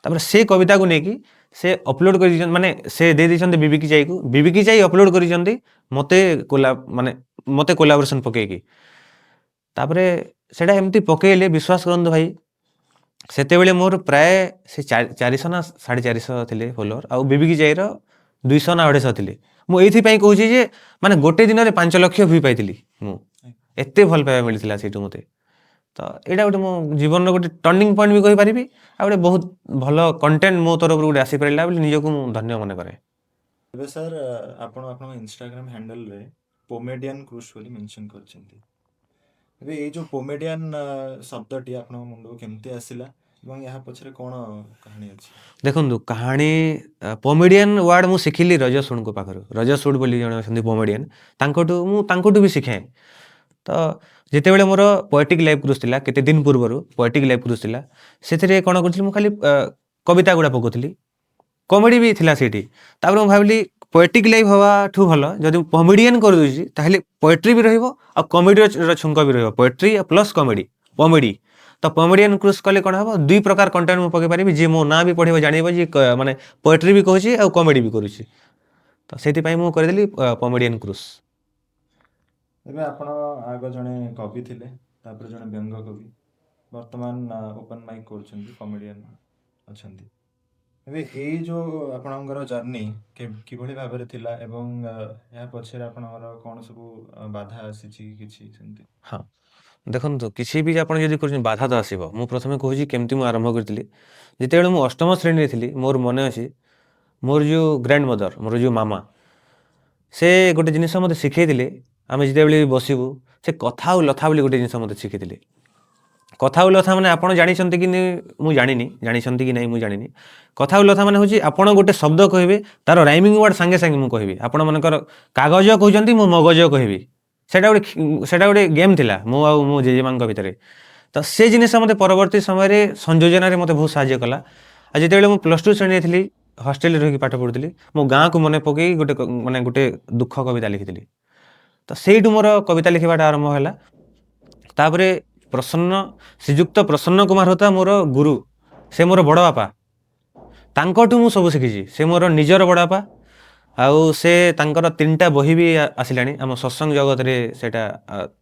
ତାପରେ ସେ କବିତାକୁ ନେଇକି ସେ ଅପଲୋଡ଼ କରିଦେଇଛନ୍ତି, ମାନେ ସେ ଦେଇଦେଇଛନ୍ତି ବିବିକି ଚାଇକୁ। ବିବିକି ଚାଇ ଅପଲୋଡ଼ କରିଛନ୍ତି ମୋତେ ମାନେ ମୋତେ କୋଲାବୋରେସନ୍ ପକେଇକି। ତାପରେ ସେଇଟା ଏମିତି ପକେଇଲେ, ବିଶ୍ୱାସ କରନ୍ତୁ ଭାଇ, ସେତେବେଳେ ମୋର ପ୍ରାୟ ସେ 400 ନା 450 ଥିଲେ ଫଲୋଅର୍, ଆଉ ବିବିକି ଚାଇର 200 ନା 250 ଥିଲେ। ମୁଁ ଏଇଥିପାଇଁ କହୁଛି ଯେ ମାନେ ଗୋଟେ ଦିନରେ 5 ଲକ୍ଷ ଭ୍ୟୁ ପାଇଥିଲି ମୁଁ। ଏତେ ଭଲ ପାଇବା ମିଳିଥିଲା ସେଇଠୁ ମୋତେ। ତ ଏଇଟା ଗୋଟେ ମୋ ଜୀବନର ଗୋଟେ ଟର୍ଣ୍ଣିଂ ପଏଣ୍ଟ ବି କହିପାରିବି, ଆଉ ଗୋଟେ ବହୁତ ଭଲ କଣ୍ଟେଣ୍ଟ ମୋ ତରଫରୁ ଗୋଟେ ଆସିପାରିଲା ବୋଲି ନିଜକୁ ମୁଁ ଧନ୍ୟ ମନେ କରେ। ଏବେ ସାର୍ ଆପଣ ଆପଣଙ୍କ ଇନଷ୍ଟାଗ୍ରାମ ହ୍ୟାଣ୍ଡେଲରେ ପୋମେଡିଆନ୍ କ୍ରୁଶ ବୋଲି ମେନସନ୍ କରିଛନ୍ତି। ଏବେ ଏଇ ଯେଉଁ ପୋମେଡିଆନ୍ ଶବ୍ଦଟି ଆପଣଙ୍କ ମୁଣ୍ଡକୁ କେମିତି ଆସିଲା ଏବଂ ଏହା ପଛରେ କ'ଣ କାହାଣୀ ଅଛି? ଦେଖନ୍ତୁ, କାହାଣୀ ପୋମେଡ଼ିଆନ୍ ୱାର୍ଡ଼ ମୁଁ ଶିଖିଲି ରଜ ସୁଡ଼ଙ୍କ ପାଖରୁ। ରଜ ସୁଡ଼ ବୋଲି ଜଣେ ଅଛନ୍ତି ପୋମେଡ଼ିଆନ୍, ମୁଁ ତାଙ୍କଠୁ ବି ଶିଖେ। ତ ଯେତେବେଳେ ମୋର ପୋଏଟିକ୍ ଲାଇଫ୍ କ୍ରୁଜ୍ ଥିଲା, କେତେ ଦିନ ପୂର୍ବରୁ ପୋଏଟିକ୍ ଲାଇଫ୍ କ୍ରୁଜ୍ ଥିଲା, ସେଥିରେ କ'ଣ କରୁଥିଲି, ମୁଁ ଖାଲି କବିତା ଗୁଡ଼ା ପକାଉଥିଲି, କମେଡ଼ି ବି ଥିଲା ସେଇଠି। ତାପରେ ମୁଁ ଭାବିଲି ପୋଏଟିକ୍ ଲାଇଫ୍ ହେବାଠୁ ଭଲ ଯଦି ମୁଁ ପୋମେଡ଼ିଆନ୍ କରିଦେଉଛି, ତାହେଲେ ପୋଏଟ୍ରି ବି ରହିବ ଆଉ କମେଡ଼ିର ଛୁଙ୍କ ବି ରହିବ, ପୋଏଟ୍ରି ପ୍ଲସ୍ କମେଡ଼ି। ତ ପୋମେଡ଼ିଆନ୍ କ୍ରୁଜ୍ କଲେ କ'ଣ ହେବ, 2 ପ୍ରକାର କଣ୍ଟେଣ୍ଟ ମୁଁ ପକାଇ ପାରିବି, ଯିଏ ମୋ ନାଁ ବି ପଢ଼ିବ ଜାଣିବ ଯେ ମାନେ ପୋଏଟ୍ରି ବି କହୁଛି ଆଉ କମେଡ଼ି ବି କରୁଛି। ତ ସେଥିପାଇଁ ମୁଁ କରିଦେଲି ପୋମେଡ଼ିଆନ୍ କ୍ରୁଜ୍। ଏବେ ଆପଣ ଆଗ ଜଣେ କବି ଥିଲେ, ତାପରେ ଜଣେ ବ୍ୟଙ୍ଗ କବି, ବର୍ତ୍ତମାନ ଓପନ୍ ମାଇକ୍ କରୁଛନ୍ତି, କମେଡ଼ିଆନ୍ ଅଛନ୍ତି। ଏବେ ଏଇ ଯେଉଁ ଆପଣଙ୍କର ଜର୍ଣ୍ଣି କିଭଳି ଭାବରେ ଥିଲା ଏବଂ ଏହା ପଛରେ ଆପଣଙ୍କର କ'ଣ ସବୁ ବାଧା ଆସିଛି କିଛି ସେମିତି? ହଁ, ଦେଖନ୍ତୁ, କିଛି ବି ଆପଣ ଯଦି କରୁଛନ୍ତି, ବାଧା ତ ଆସିବ। ମୁଁ ପ୍ରଥମେ କହୁଛି କେମିତି ମୁଁ ଆରମ୍ଭ କରିଥିଲି। ଯେତେବେଳେ ମୁଁ 8ମ ଶ୍ରେଣୀରେ ଥିଲି, ମୋର ମନେ ଅଛି, ମୋର ଯେଉଁ ଗ୍ରାଣ୍ଡ ମଦର, ମୋର ଯେଉଁ ମାମା, ସେ ଗୋଟେ ଜିନିଷ ମୋତେ ଶିଖେଇଥିଲେ। ଆମେ ଯେତେବେଳେ ବସିବୁ, ସେ କଥା ଆଉ ଲଥା ବୋଲି ଗୋଟେ ଜିନିଷ ମୋତେ ଶିଖେଇଥିଲେ। କଥା ଆଉ ଲଥା ମାନେ ଆପଣ ଜାଣିଛନ୍ତି କି ମୁଁ ଜାଣିନି, ଜାଣିଛନ୍ତି କି ନାହିଁ ମୁଁ ଜାଣିନି। କଥା ଆଉ ଲଥା ମାନେ ହେଉଛି ଆପଣ ଗୋଟେ ଶବ୍ଦ କହିବେ, ତାର ରାଇମିଂ ୱାର୍ଡ଼ ସାଙ୍ଗେ ସାଙ୍ଗେ ମୁଁ କହିବି। ଆପଣ ମନେକର କାଗଜ କହୁଛନ୍ତି, ମୁଁ ମଗଜ କହିବି। ସେଇଟା ଗୋଟେ ଗେମ୍ ଥିଲା ମୁଁ ଆଉ ମୋ ଜେଜେମାଙ୍କ ଭିତରେ। ତ ସେ ଜିନିଷ ମୋତେ ପରବର୍ତ୍ତୀ ସମୟରେ ସଂଯୋଜନାରେ ମୋତେ ବହୁତ ସାହାଯ୍ୟ କଲା। ଆଉ ଯେତେବେଳେ ମୁଁ +2 ଶ୍ରେଣୀରେ ଥିଲି, ହଷ୍ଟେଲରେ ରହିକି ପାଠ ପଢ଼ୁଥିଲି, ମୋ ଗାଁକୁ ମନେ ପକାଇ ଗୋଟେ ଦୁଃଖ କବିତା ଲେଖିଥିଲି। ତ ସେଇଠୁ ମୋର କବିତା ଲେଖିବାଟା ଆରମ୍ଭ ହେଲା। ତାପରେ ଶ୍ରୀଯୁକ୍ତ ପ୍ରସନ୍ନ କୁମାର ହୋତା ମୋର ଗୁରୁ, ସେ ମୋର ବଡ଼ ବାପା। ତାଙ୍କଠୁ ମୁଁ ସବୁ ଶିଖିଛି। ସେ ମୋର ନିଜର ବଡ଼ ବାପା, ଆଉ ସେ ତାଙ୍କର 3ଟା ବହି ବି ଆସିଲାଣି ଆମ ସତ୍ସଙ୍ଗ ଜଗତରେ। ସେଇଟା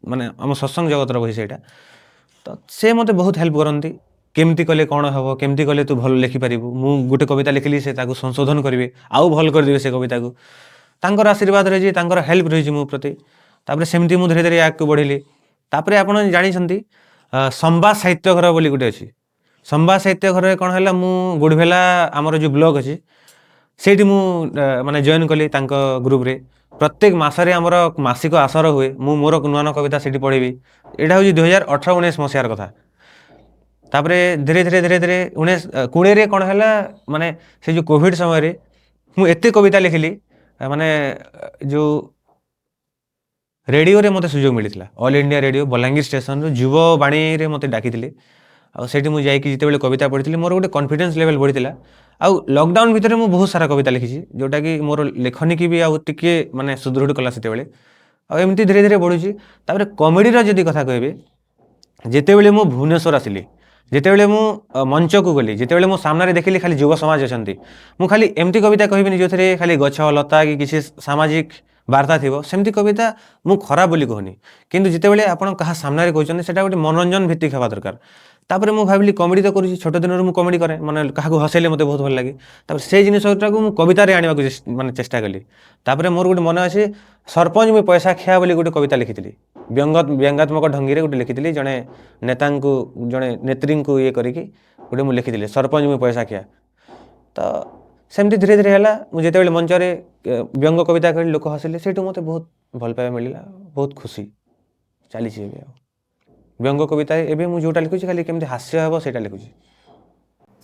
ମାନେ ଆମ ସତ୍ସଙ୍ଗ ଜଗତର ବହି ସେଇଟା। ତ ସେ ମୋତେ ବହୁତ ହେଲ୍ପ କରନ୍ତି, କେମିତି କଲେ କ'ଣ ହେବ, କେମିତି କଲେ ତୁ ଭଲ ଲେଖିପାରିବୁ। ମୁଁ ଗୋଟେ କବିତା ଲେଖିଲି, ସେ ତାକୁ ସଂଶୋଧନ କରିବେ, ଆଉ ଭଲ କରିଦେବେ ସେ କବିତାକୁ। ତାଙ୍କର ଆଶୀର୍ବାଦ ରହିଛି, ତାଙ୍କର ହେଲ୍ପ ରହିଛି ମୋ ପ୍ରତି। ତାପରେ ସେମିତି ମୁଁ ଧୀରେ ଧୀରେ ଆଗକୁ ବଢ଼ିଲି। ତାପରେ ଆପଣ ଜାଣିଛନ୍ତି ସମ୍ବାଦ ସାହିତ୍ୟ ଘର ବୋଲି ଗୋଟେ ଅଛି। ସମ୍ବାଦ ସାହିତ୍ୟ ଘରରେ କ'ଣ ହେଲା, ମୁଁ ଗୁଡ଼ଭେଲା ଆମର ଯେଉଁ ବ୍ଲକ୍ ଅଛି, ସେଇଠି ମୁଁ ମାନେ ଜଏନ୍ କଲି ତାଙ୍କ ଗ୍ରୁପ୍ରେ। ପ୍ରତ୍ୟେକ ମାସରେ ଆମର ମାସିକ ଆସର ହୁଏ, ମୁଁ ମୋର ନୂଆ ନୂଆ କବିତା ସେଇଠି ପଢ଼ିବି। ଏଇଟା ହେଉଛି 2018-19 ମସିହାର କଥା। ତାପରେ ଧୀରେ ଧୀରେ 19-20ରେ କ'ଣ ହେଲା, ମାନେ ସେ ଯେଉଁ କୋଭିଡ଼ ସମୟରେ ମୁଁ ଏତେ କବିତା ଲେଖିଲି, ମାନେ ଯେଉଁ ରେଡ଼ିଓରେ ମୋତେ ସୁଯୋଗ ମିଳିଥିଲା। ଅଲ୍ ଇଣ୍ଡିଆ ରେଡ଼ିଓ ବଲାଙ୍ଗୀର ଷ୍ଟେସନରୁ ଯୁବବାଣୀରେ ମୋତେ ଡାକିଥିଲେ। ଆଉ ସେଇଠି ମୁଁ ଯାଇକି ଯେତେବେଳେ କବିତା ପଢ଼ିଥିଲି, ମୋର ଗୋଟେ କନଫିଡେନ୍ସ ଲେଭେଲ୍ ବଢ଼ିଥିଲା। ଆଉ ଲକଡାଉନ୍ ଭିତରେ ମୁଁ ବହୁତ ସାରା କବିତା ଲେଖିଛି, ଯେଉଁଟାକି ମୋର ଲେଖନୀକି ବି ଆଉ ଟିକେ ମାନେ ସୁଦୃଢ଼ କଲା ସେତେବେଳେ। ଆଉ ଏମିତି ଧୀରେ ଧୀରେ ବଢ଼ୁଛି। ତାପରେ କମେଡ଼ିର ଯଦି କଥା କହିବେ, ଯେତେବେଳେ ମୁଁ ଭୁବନେଶ୍ୱର ଆସିଲି, ଯେତେବେଳେ ମୁଁ ମଞ୍ଚକୁ ଗଲି, ଯେତେବେଳେ ମୋ ସାମ୍ନାରେ ଦେଖିଲି ଖାଲି ଯୁବ ସମାଜ ଅଛନ୍ତି, ମୁଁ ଖାଲି ଏମିତି କବିତା କହିବିନି ଯେଉଁଥିରେ ଖାଲି ଗଛ ଲତା କି କିଛି ସାମାଜିକ ବାର୍ତ୍ତା ଥିବ ସେମିତି କବିତା ମୁଁ ଖରାପ ବୋଲି କହୁନି, କିନ୍ତୁ ଯେତେବେଳେ ଆପଣ କାହା ସାମ୍ନାରେ କହୁଛନ୍ତି ସେଟା ଗୋଟେ ମନୋରଞ୍ଜନ ଭିତ୍ତିକ ହେବା ଦରକାର। ତାପରେ ମୁଁ ଭାବିଲି କମେଡ଼ି ତ କରୁଛି, ଛୋଟ ଦିନରୁ ମୁଁ କମେଡ଼ି କରେ, ମାନେ କାହାକୁ ହସେଇଲେ ମୋତେ ବହୁତ ଭଲ ଲାଗେ। ତାପରେ ସେଇ ଜିନିଷଟାକୁ ମୁଁ କବିତାରେ ଆଣିବାକୁ ମାନେ ଚେଷ୍ଟା କଲି। ତାପରେ ମୋର ଗୋଟେ ମନେ ଅଛି, ସରପଞ୍ଚ ମୁଁ ପଇସା ଖିଆ ବୋଲି ଗୋଟେ କବିତା ଲେଖିଥିଲି। ବ୍ୟଙ୍ଗାତ୍ମକ ଢଙ୍ଗିରେ ଗୋଟେ ଲେଖିଥିଲି, ଜଣେ ନେତାଙ୍କୁ ଜଣେ ନେତ୍ରୀଙ୍କୁ ଇଏ କରିକି ଗୋଟେ ମୁଁ ଲେଖିଥିଲି, ସରପଞ୍ଚ ମୁଁ ପଇସା ଖିଆ। ତ ସେମିତି ଧୀରେ ଧୀରେ ହେଲା, ମୁଁ ଯେତେବେଳେ ମଞ୍ଚରେ ବ୍ୟଙ୍ଗ କବିତା କହିଲି ଲୋକ ହସିଲେ, ସେଇଠୁ ମୋତେ ବହୁତ ଭଲ ପାଇବା ମିଳିଲା, ବହୁତ ଖୁସି ଚାଲିଛି ଏବେ। ଆଉ ବ୍ୟଙ୍ଗ କବିତା ଏବେ ମୁଁ ଯେଉଁଟା ଲେଖୁଛି ଖାଲି କେମିତି ହାସ୍ୟ ହେବ ସେଇଟା ଲେଖୁଛି।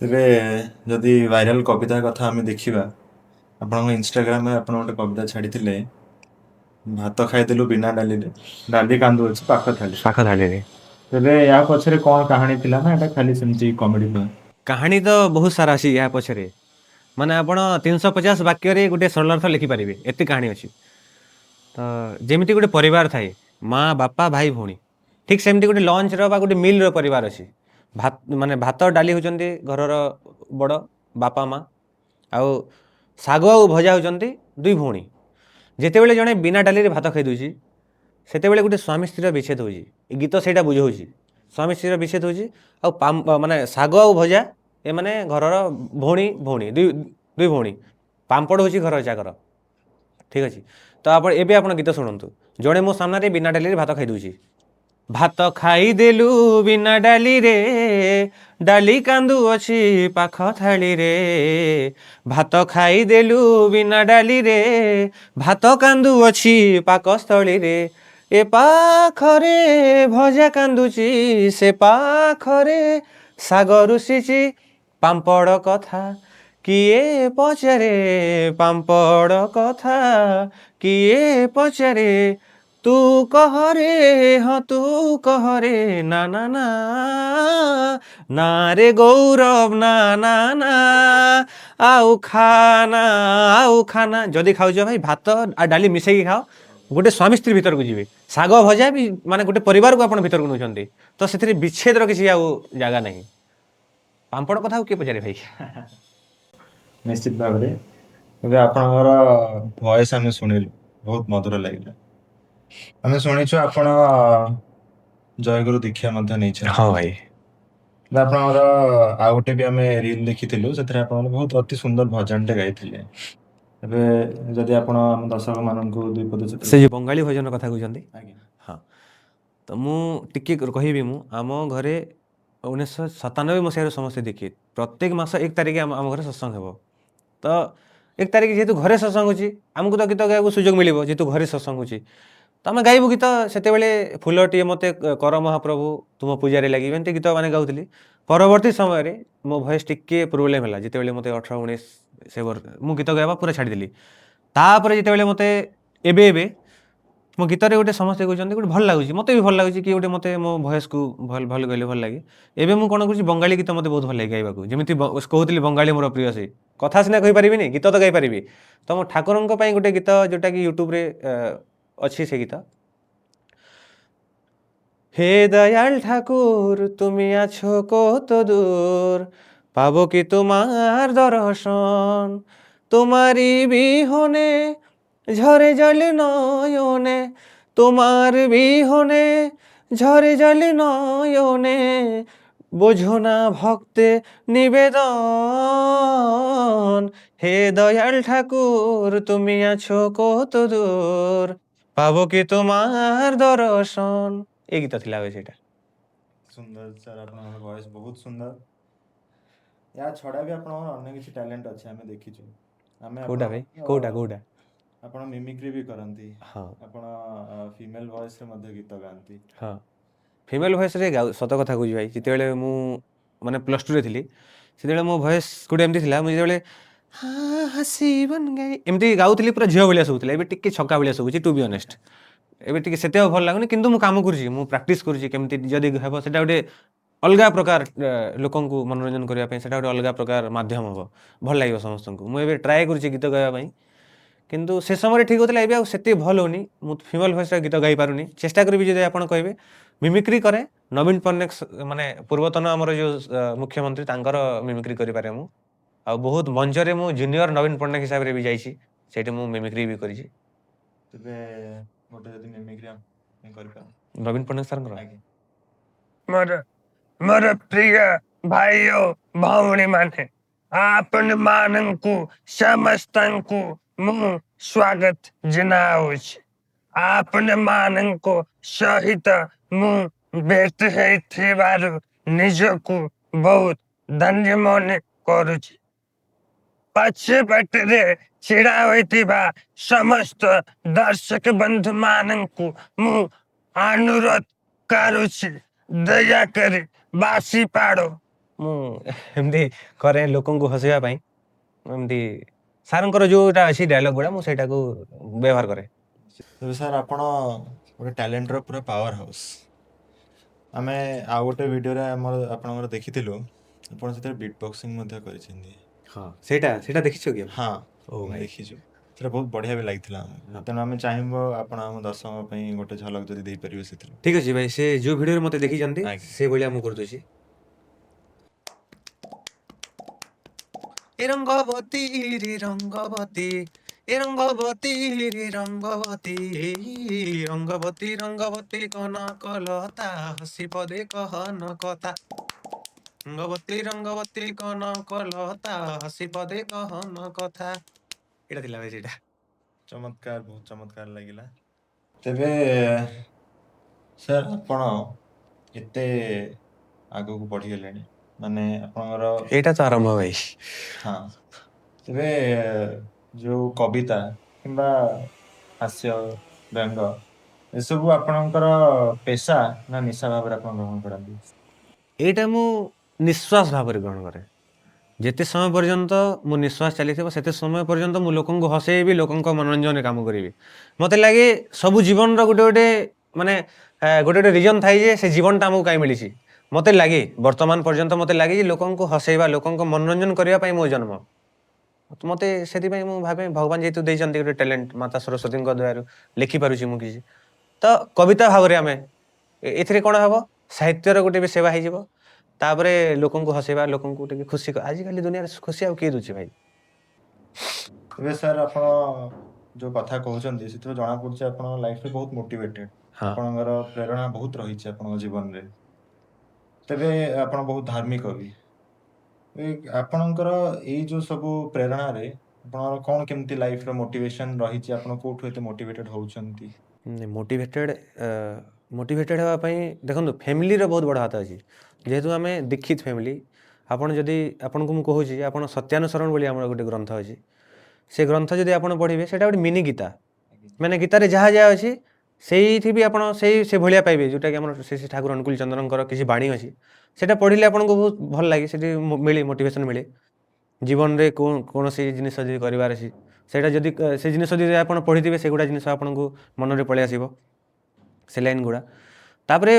ତେବେ ଯଦି ଭାଇରାଲ କବିତା କଥା ଆମେ ଦେଖିବା, ଆପଣଙ୍କ ଇନଷ୍ଟାଗ୍ରାମରେ ଆପଣ ଗୋଟେ କବିତା ଛାଡ଼ିଥିଲେ, ଭାତ ଖାଇଦେଲୁ ବିନା ଡାଲିରେ, ଡାଲି କାନ୍ଦୁଅଛି ପାଖ ଥାଳି। ପାଖ ଧାଡ଼ିରେ ତେବେ ୟା ପଛରେ କ'ଣ କାହାଣୀ ଥିଲା ନା ଏଟା ଖାଲି ସେମିତି କମେଡି ନୁହେଁ? କାହାଣୀ ତ ବହୁତ ସାରା ଅଛି ଏହା ପଛରେ, ମାନେ ଆପଣ 350 ବାକ୍ୟରେ ଗୋଟେ ସରଳାର୍ଥ ଲେଖିପାରିବେ, ଏତେ କାହାଣୀ ଅଛି। ତ ଯେମିତି ଗୋଟେ ପରିବାର ଥାଏ, ମା ବାପା ଭାଇ ଭଉଣୀ, ଠିକ୍ ସେମିତି ଗୋଟେ ଲଞ୍ଚର ବା ଗୋଟେ ମିଲ୍ର ପରିବାର ଅଛି। ମାନେ ଭାତ ଡାଲି ହେଉଛନ୍ତି ଘରର ବଡ଼ ବାପା ମା, ଆଉ ଶାଗ ଆଉ ଭଜା ହେଉଛନ୍ତି ଦୁଇ ଭଉଣୀ। ଯେତେବେଳେ ଜଣେ ବିନା ଡାଲିରେ ଭାତ ଖାଇଦେଉଛି, ସେତେବେଳେ ଗୋଟେ ସ୍ୱାମୀ ସ୍ତ୍ରୀର ବିଚ୍ଛେଦ ହେଉଛି। ଏ ଗୀତ ସେଇଟା ବୁଝାଉଛି, ସ୍ୱାମୀ ସ୍ତ୍ରୀର ବିଚ୍ଛେଦ ହେଉଛି। ଆଉ ମାନେ ଶାଗ ଆଉ ଭଜା ଏମାନେ ଘରର ଭଉଣୀ ଦୁଇ ଭଉଣୀ, ପାମ୍ପଡ଼ ହେଉଛି ଘରର ଚାକର। ଠିକ୍ ଅଛି, ତ ଏବେ ଆପଣ ଗୀତ ଶୁଣନ୍ତୁ। ଜଣେ ମୋ ସାମ୍ନାରେ ବିନା ଡାଲିରେ ଭାତ ଖାଇଦେଉଛି, ଭାତ ଖାଇଦେଲୁ ବିନା ଡାଲିରେ, ଡାଲି କାନ୍ଦୁଅଛି ପାଖ ଥାଳିରେ। ଭାତ ଖାଇଦେଲୁ ବିନା ଡାଲିରେ, ଭାତ କାନ୍ଦୁଅଛି ପାକ ସ୍ଥଳୀରେ। ଏ ପାଖରେ ଭଜା କାନ୍ଦୁଛି, ସେ ପାଖରେ ଶାଗ ରୁଷିଛି, ପାମ୍ପଡ଼ କଥା କିଏ ପଚାରେ, ପାମ୍ପଡ଼ କଥା କିଏ ପଚାରେ। ତୁ କହରେ ହଁ ତୁ କହରେ, ନା ନା ନା, ନା ରେ ଗୌରବ ନା ନା ନା, ଆଉ ଖାନା ଆଉ ଖାନା। ଯଦି ଖାଉଛ ଭାଇ ଭାତ ଆଉ ଡାଲି ମିଶେଇକି ଖାଅ, ଗୋଟେ ସ୍ୱାମୀ ସ୍ତ୍ରୀ ଭିତରକୁ ଯିବେ। ଶାଗ ଭଜା ବି ମାନେ ଗୋଟେ ପରିବାରକୁ ଆପଣ ଭିତରକୁ ନେଉଛନ୍ତି, ତ ସେଥିରେ ବିଚ୍ଛେଦର କିଛି ଆଉ ଜାଗା ନାହିଁ। ପାମ୍ପଡ଼ କଥା ଆଉ କିଏ ପଚାରେ ଭାଇ। ନିଶ୍ଚିତ ଭାବରେ। ଏବେ ଆପଣଙ୍କର ଭଏସ୍ ଆମେ ଶୁଣିଲୁ, ବହୁତ ମଧୁର ଲାଗିଲା। ଆମେ ଶୁଣିଛୁ ଆପଣ ଜୟଗୁରୁ ଦୀକ୍ଷା ମଧ୍ୟ ନେଇଛନ୍ତି। ହଁ ଭାଇ। ଆପଣଙ୍କର ଆଉ ଗୋଟେ ବି ଆମେ ରିଲ୍ ଦେଖିଥିଲୁ, ସେଥିରେ ଆପଣଙ୍କର ବହୁତ ଅତି ସୁନ୍ଦର ଭଜନଟେ ଗାଇଥିଲେ। ଏବେ ଯଦି ଆପଣ ଆମ ଦର୍ଶକ ମାନଙ୍କୁ ଦୁଇ ପଦ ସେ ଯେଉଁ ବଙ୍ଗାଳୀ ଭଜନ କଥା କହୁଛନ୍ତି, ଆଜ୍ଞା। ହଁ, ତ ମୁଁ ଟିକେ କହିବି, ମୁଁ ଆମ ଘରେ 1997 ମସିହାରୁ ସମସ୍ତେ ଦୀକ୍ଷିତ। ପ୍ରତ୍ୟେକ ମାସ 1 ତାରିଖ ଆମ ଘରେ ସତ୍ସଙ୍ଗ ହେବ। ତ 1 ତାରିଖ ଯେହେତୁ ଘରେ ସତ୍ସଙ୍ଗ ହେଉଛି, ଆମକୁ ତ ଗୀତ ଗାଇବାକୁ ସୁଯୋଗ ମିଳିବ, ଯେହେତୁ ଘରେ ସତ୍ସଙ୍ଗ ହେଉଛି। ତ ଆମେ ଗାଇବୁ ଗୀତ। ସେତେବେଳେ ଫୁଲଟିଏ ମୋତେ କର ମହାପ୍ରଭୁ ତୁମ ପୂଜାରେ ଲାଗିବେ, ଏମିତି ଗୀତ ମାନେ ଗାଉଥିଲି। ପରବର୍ତ୍ତୀ ସମୟରେ ମୋ ଭଏସ୍ ଟିକେ ପ୍ରୋବ୍ଲେମ୍ ହେଲା, ଯେତେବେଳେ ମୋତେ 18-19 ମୁଁ ଗୀତ ଗାଇବା ପୁରା ଛାଡ଼ିଦେଲି। ତାପରେ ଯେତେବେଳେ ମୋତେ ଏବେ ମୋ ଗୀତରେ ଗୋଟେ ସମସ୍ତେ କହୁଛନ୍ତି ଗୋଟେ ଭଲ ଲାଗୁଛି, ମୋତେ ବି ଭଲ ଲାଗୁଛି କି ଗୋଟେ ମୋତେ ମୋ ଭଏସ୍କୁ ଭଲ କହିଲେ ଭଲ ଲାଗେ। ଏବେ ମୁଁ କ'ଣ କରୁଛି, ବଙ୍ଗାଳୀ ଗୀତ ମୋତେ ବହୁତ ଭଲ ଲାଗେ ଗାଇବାକୁ। ଯେମିତି କହୁଥିଲି ବଙ୍ଗାଳୀ ମୋର ପ୍ରିୟ, ସେ କଥା ସିନା କହିପାରିବିନି, ଗୀତ ତ ଗାଇପାରିବି। ତ ମୁଁ ଠାକୁରଙ୍କ ପାଇଁ ଗୋଟେ ଗୀତ ଯେଉଁଟାକି ୟୁଟ୍ୟୁବରେ ଅଛି, ସେ গীত। হে দয়াল ঠাকুর তুমি আছো কত দূর, পাবো কি তোমার দর্শন, তোমারই বিহনে ঝরে জল নয়নে, তোমার বিহনে ঝরে জল নয়নে, বোঝো না ভক্তে নিবেদন। হে দয়াল ঠাকুর তুমি আছো কত দূর, পাবো কি তোমার দর্শন। এই গীত ଥିଲା ଭାଇ ସେଇଟା। ସୁନ୍ଦର ସାର୍, ଆପଣଙ୍କର ଭଏସ୍ ବହୁତ ସୁନ୍ଦର। ଏହା ଛଡ଼ା ବି ଆପଣଙ୍କର ଅନ୍ୟ କିଛି ଟ୍ୟାଲେଣ୍ଟ ଅଛି, ଆମେ ଦେଖିଛୁ। ଆମେ କୋଉଟା ଭାଇ, କୋଉଟା? ଆପଣ ମିମିକ୍ରି ବି କରନ୍ତି, ହଁ ଆପଣ ଫିମେଲ ଭଏସ୍ରେ ମଧ୍ୟ ଗୀତ ଗାଆନ୍ତି। ହଁ, ଫିମେଲ୍ ଭଏସ୍ରେ ସତ କଥା କହୁଛି ଭାଇ। ଯେତେବେଳେ ମୁଁ ମାନେ +2ରେ ଥିଲି, ସେତେବେଳେ ମୋ ଭଏସ୍ ଗୋଟେ ଏମିତି ଥିଲା। ମୁଁ ଯେତେବେଳେ ଏମିତି ଗାଉଥିଲି, ପୁରା ଝିଅ ଭଳିଆ ଶୁଭୁଥିଲା। ଏବେ ଟିକେ ଛକା ଭଳିଆ ଶୁଭୁଛି, ଟୁ ବି ଅନେଷ୍ଟ। ଏବେ ଟିକେ ସେତେ ଆଉ ଭଲ ଲାଗୁନି, କିନ୍ତୁ ମୁଁ କାମ କରୁଛି, ମୁଁ ପ୍ରାକ୍ଟିସ୍ କରୁଛି। କେମିତି ଯଦି ହେବ ସେଇଟା ଗୋଟେ ଅଲଗା ପ୍ରକାର ଲୋକଙ୍କୁ ମନୋରଞ୍ଜନ କରିବା ପାଇଁ, ସେଇଟା ଗୋଟେ ଅଲଗା ପ୍ରକାର ମାଧ୍ୟମ ହେବ, ଭଲ ଲାଗିବ ସମସ୍ତଙ୍କୁ। ମୁଁ ଏବେ ଟ୍ରାଏ କରୁଛି ଗୀତ ଗାଇବା ପାଇଁ, କିନ୍ତୁ ସେ ସମୟରେ ଠିକ୍ ହେଉଥିଲା, ଏବେ ଆଉ ସେତେ ଭଲ ହେଉନି। ମୁଁ ଫିମେଲ୍ ଭଏସ୍ରେ ଗୀତ ଗାଇପାରୁନି। ଚେଷ୍ଟା କରିବି, ଯଦି ଆପଣ କହିବେ। ମିମିକ୍ରି କରେ, ନବୀନ ପଟ୍ଟନାୟକ ମାନେ ପୂର୍ବତନ ଆମର ଯେଉଁ ମୁଖ୍ୟମନ୍ତ୍ରୀ, ତାଙ୍କର ମିମିକ୍ରି କରିପାରେ ମୁଁ। ଆଉ ବହୁତ ମଞ୍ଚରେ ମୁଁ ଜୁନିୟର ନବୀନ ପଟ୍ଟନାୟକ ହିସାବରେ ବି ଯାଇଛି, ସେଇଠି ମୁଁ ମିମିକ୍ରି ବି କରିଛି। ତେବେ ଗୋଟେ ଯଦି ମିମିକ୍ରି ଆମେ କରିପାର। ନବୀନ ପଟ୍ଟନାୟକ ସାର୍ଙ୍କର ଆଜ୍ଞା। ମୋର ମୋର ପ୍ରିୟ ଭାଇ ଓ ଭଉଣୀ ମାନେ, ଆପଣ ମାନଙ୍କୁ ସମସ୍ତଙ୍କୁ ମୁଁ ସ୍ୱାଗତ ଜଣାଉଛି। ଆପଣ ମାନଙ୍କ ସହିତ ମୁଁ ଭେଟ ହେଇଥିବାରୁ ନିଜକୁ ବହୁତ ଧନ୍ୟ ମନେ କରୁଛି। ପଛପଟରେ ଛିଡ଼ା ହୋଇଥିବା ସମସ୍ତ ଦର୍ଶକ ବନ୍ଧୁ ମାନଙ୍କୁ ମୁଁ ଅନୁରୋଧ କରୁଛି, ଦୟାକରି ବାସି ପାଡ଼। ମୁଁ ଏମିତି କରେ ଲୋକଙ୍କୁ ହସେଇବା ପାଇଁ, ଏମିତି ସାର୍ଙ୍କର ଯୋଉଟା ଅଛି ଡାଇଲଗ ଗୁଡ଼ା ମୁଁ ସେଇଟାକୁ ବ୍ୟବହାର କରେ। ତେବେ ସାର୍ ଆପଣ ଗୋଟେ ଟ୍ୟାଲେଣ୍ଟର ପୁରା ପାୱାର ହାଉସ୍। ଆମେ ଆଉ ଗୋଟେ ଭିଡ଼ିଓରେ ଆମର ଆପଣଙ୍କର ଦେଖିଥିଲୁ, ଆପଣ ସେଥିରେ ବିଟ୍ ବକ୍ସିଂ ମଧ୍ୟ କରିଛନ୍ତି। ହଁ ସେଇଟା ଦେଖିଛ କି? ହଁ ଓ ଭାଇ ଦେଖିଛୁ, ସେଟା ବହୁତ ବଢ଼ିଆ ବି ଲାଗିଥିଲା ଆମକୁ। ତେଣୁ ଆମେ ଚାହିଁବ ଆପଣ ଆମ ଦର୍ଶକଙ୍କ ପାଇଁ ଗୋଟେ ଝଲକ ଯଦି ଦେଇପାରିବେ ସେଥିରୁ। ଠିକ୍ ଅଛି ଭାଇ, ସେ ଯୋଉ ଭିଡ଼ିଓରେ ମୋତେ ଦେଖିଛନ୍ତି ଆଜ୍ଞା। ସେ ଭଳିଆ ମୁଁ କରିଦେଉଛି। ଏ ରଙ୍ଗବତୀ ରେ ରଙ୍ଗବତୀ, ଏ ରଙ୍ଗବତୀ ରେ ରଙ୍ଗବତୀ, ରଙ୍ଗବତୀ ରଙ୍ଗବତୀ କନକଲତା, ହସି ପଦେ କହନ କଥା। ରଙ୍ଗବତୀ ରଙ୍ଗବତୀ କନକଲତା, ହସି ପଦେ କହନ କଥା। ଏଇଟା ଥିଲା ଭାଇ ସେଇଟା। ଚମତ୍କାର, ବହୁତ ଚମତ୍କାର ଲାଗିଲା। ତେବେ ସାର୍ ଆପଣ ଏତେ ଆଗକୁ ବଢ଼ିଗଲେଣି, ମାନେ ଆପଣଙ୍କର ଏଇଟା ତ ଆରମ୍ଭ ଭାଇ। ହଁ। ତେବେ ଯୋଉ କବିତା କିମ୍ବା ହାସ୍ୟ, ବ୍ୟଙ୍ଗ ଏସବୁ ଆପଣଙ୍କର ପେଶା ନା ନିଶା ଭାବରେ ଆପଣ ଗ୍ରହଣ କରନ୍ତି? ଏଇଟା ମୁଁ ନିଶ୍ୱାସ ଭାବରେ ଗ୍ରହଣ କରେ। ଯେତେ ସମୟ ପର୍ଯ୍ୟନ୍ତ ମୋ ନିଶ୍ୱାସ ଚାଲିଥିବ ସେତେ ସମୟ ପର୍ଯ୍ୟନ୍ତ ମୁଁ ଲୋକଙ୍କୁ ହସେଇବି, ଲୋକଙ୍କ ମନୋରଞ୍ଜନରେ କାମ କରିବି। ମୋତେ ଲାଗେ ସବୁ ଜୀବନର ଗୋଟେ ମାନେ ଗୋଟେ ରିଜନ୍ ଥାଏ ଯେ ସେ ଜୀବନଟା ଆମକୁ କାହିଁ ମିଳିଛି। ମୋତେ ଲାଗେ ବର୍ତ୍ତମାନ ପର୍ଯ୍ୟନ୍ତ ମୋତେ ଲାଗେ ଯେ ଲୋକଙ୍କୁ ହସେଇବା, ଲୋକଙ୍କ ମନୋରଞ୍ଜନ କରିବା ପାଇଁ ମୋ ଜନ୍ମ। ମୋତେ ସେଥିପାଇଁ ମୁଁ ଭାବେ ଭଗବାନ ଯେହେତୁ ଦେଇଛନ୍ତି ଗୋଟେ ଟ୍ୟାଲେଣ୍ଟ, ମାତା ସରସ୍ୱତୀଙ୍କ ଦୟାରୁ ଲେଖିପାରୁଛି ମୁଁ କିଛି, ତ କବିତା ଭାବରେ ଆମେ ଏଥିରେ କ'ଣ ହେବ, ସାହିତ୍ୟର ଗୋଟେ ବି ସେବା ହେଇଯିବ। ତାପରେ ଲୋକଙ୍କୁ ହସେଇବା, ଲୋକଙ୍କୁ ଟିକେ ଖୁସି, ଆଜିକାଲି ଦୁନିଆରେ ଖୁସି ଆଉ କିଏ ଦଉଛି ଭାଇ। ତେବେ ସାର୍ ଆପଣ ଯୋଉ କଥା କହୁଛନ୍ତି ସେଥିରୁ ଜଣାପଡ଼ୁଛି ଆପଣଙ୍କ ଲାଇଫରେ ବହୁତ ମୋଟିଭେଟେଡ୍। ହଁ। ଆପଣଙ୍କର ପ୍ରେରଣା ବହୁତ ରହିଛି ଆପଣଙ୍କ ଜୀବନରେ। ତେବେ ଆପଣ ବହୁତ ଧାର୍ମିକ ବି। ଆପଣଙ୍କର ଏଇ ଯୋଉ ସବୁ ପ୍ରେରଣାରେ ଆପଣଙ୍କର କ'ଣ କେମିତି ଲାଇଫର ମୋଟିଭେସନ ରହିଛି? ଆପଣ କୋଉଠୁ ଏତେ ମୋଟିଭେଟେଡ୍ ହଉଛନ୍ତି? ମୋଟିଭେଟେଡ୍ ହେବା ପାଇଁ ଦେଖନ୍ତୁ ଫ୍ୟାମିଲିର ବହୁତ ବଡ଼ ହାତ ଅଛି। ଯେହେତୁ ଆମେ ଦୀକ୍ଷିତ ଫ୍ୟାମିଲି, ଆପଣ ଯଦି ଆପଣଙ୍କୁ ମୁଁ କହୁଛି ଆପଣ ସତ୍ୟାନୁସରଣ ବୋଲି ଆମର ଗୋଟେ ଗ୍ରନ୍ଥ ଅଛି, ସେ ଗ୍ରନ୍ଥ ଯଦି ଆପଣ ପଢ଼ିବେ ସେଇଟା ଗୋଟେ ମିନି ଗୀତା। ମାନେ ଗୀତାରେ ଯାହା ଯାହା ଅଛି ସେଇଠି ବି ଆପଣ ସେ ଭଳିଆ ପାଇବେ, ଯେଉଁଟାକି ଆମର ଶ୍ରୀ ଶ୍ରୀ ଠାକୁର ଅନୁକୂଳ ଚନ୍ଦ୍ରଙ୍କର କିଛି ବାଣୀ ଅଛି। ସେଇଟା ପଢ଼ିଲେ ଆପଣଙ୍କୁ ବହୁତ ଭଲ ଲାଗେ, ସେଠି ମିଳେ ମୋଟିଭେସନ୍ ମିଳେ। ଜୀବନରେ କୌଣସି ଜିନିଷ ଯଦି କରିବାର ଅଛି, ସେଇଟା ଯଦି ସେ ଜିନିଷ ଯଦି ଆପଣ ପଢ଼ିଥିବେ ସେଗୁଡ଼ା ଜିନିଷ ଆପଣଙ୍କୁ ମନରେ ପଳେଇ ଆସିବ, ସେ ଲାଇନ୍ ଗୁଡ଼ା। ତାପରେ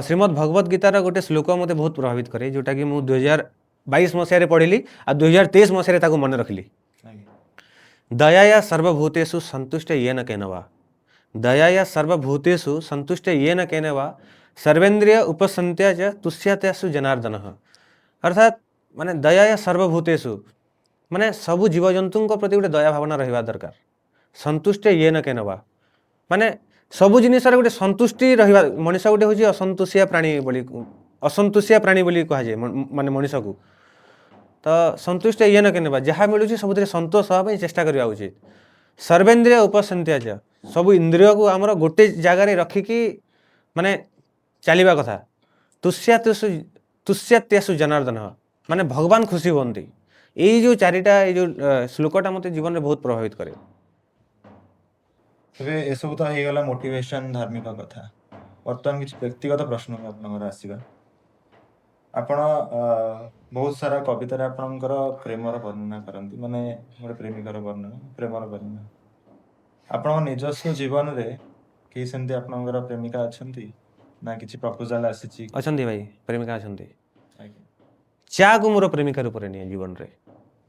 ଶ୍ରୀମଦ୍ ଭଗବତ ଗୀତାର ଗୋଟେ ଶ୍ଲୋକ ମୋତେ ବହୁତ ପ୍ରଭାବିତ କରେ, ଯେଉଁଟାକି ମୁଁ 2022 ମସିହାରେ ପଢ଼ିଲି ଆଉ 2023 ମସିହାରେ ତାକୁ ମନେ ରଖିଲି। ଦୟାୟା ସର୍ବଭୂତେଷୁ ସନ୍ତୁଷ୍ଟ ୟେନ କେନବା, ଦୟାୟା ସର୍ବଭୂତେଷୁ ସନ୍ତୁଷ୍ଟ ୟେନ କେନବା, ସର୍ବେନ୍ଦ୍ରିୟ ଉପସନ୍ତ୍ୟା ଚ ତୁଷ୍ୟତ୍ୟାସୁ ଜନାର୍ଦ୍ଦନଃ। ଅର୍ଥାତ୍ ମାନେ ଦୟାୟା ସର୍ବଭୂତେଷୁ ମାନେ ସବୁ ଜୀବଜନ୍ତୁଙ୍କ ପ୍ରତି ଗୋଟେ ଦୟା ଭାବନା ରହିବା ଦରକାର। ସନ୍ତୁଷ୍ଟ ୟେନ କେନବା ମାନେ ସବୁ ଜିନିଷରେ ଗୋଟେ ସନ୍ତୁଷ୍ଟି ରହିବା। ମଣିଷ ଗୋଟେ ହେଉଛି ଅସନ୍ତୁଷିଆ ପ୍ରାଣୀ ବୋଲି କୁହାଯାଏ ମାନେ ମଣିଷକୁ। ତ ସନ୍ତୁଷ୍ଟ ୟେନ କେନବା, ଯାହା ମିଳୁଛି ସବୁଥିରେ ସନ୍ତୋଷ ହେବା ପାଇଁ ଚେଷ୍ଟା କରିବା ଉଚିତ। ସର୍ବେନ୍ଦ୍ରିୟ ଉପସନ୍ତ୍ୟାଚ, ସବୁ ଇନ୍ଦ୍ରିୟକୁ ଆମର ଗୋଟେ ଜାଗାରେ ରଖିକି ମାନେ ଚାଲିବା କଥା। ତୁଷ୍ୟତ୍ୟାସୁ ଜନାର୍ଦ୍ଦନ, ମାନେ ଭଗବାନ ଖୁସି ହୁଅନ୍ତି। ଏଇ ଯେଉଁ ଚାରିଟା ଏଇ ଯେଉଁ ଶ୍ଲୋକଟା ମୋତେ ଜୀବନରେ ବହୁତ ପ୍ରଭାବିତ କରେ। ତେବେ ଏସବୁ ତ ହେଇଗଲା ମୋଟିଭେସନ, ଧାର୍ମିକ କଥା। ବର୍ତ୍ତମାନ କିଛି ବ୍ୟକ୍ତିଗତ ପ୍ରଶ୍ନକୁ ଆପଣଙ୍କର ଆସିବା। ଆପଣ ବହୁତ ସାରା କବିତାରେ ଆପଣଙ୍କର ପ୍ରେମର ବର୍ଣ୍ଣନା କରନ୍ତି, ମାନେ ଗୋଟେ ପ୍ରେମିକର ବର୍ଣ୍ଣନା, ପ୍ରେମର ବର୍ଣ୍ଣନା। ଆପଣଙ୍କ ନିଜସ୍ୱ ଜୀବନରେ କେହି ସେମିତି ଆପଣଙ୍କର ପ୍ରେମିକା ଅଛନ୍ତି ନା କିଛି ପ୍ରପୋଜାଲ ଆସିଛି? ଅଛନ୍ତି ଭାଇ, ପ୍ରେମିକା ଅଛନ୍ତି। ଆଜ୍ଞା। ଚା'କୁ ମୋର ପ୍ରେମିକା ରୂପରେ ନିଏ ଜୀବନରେ।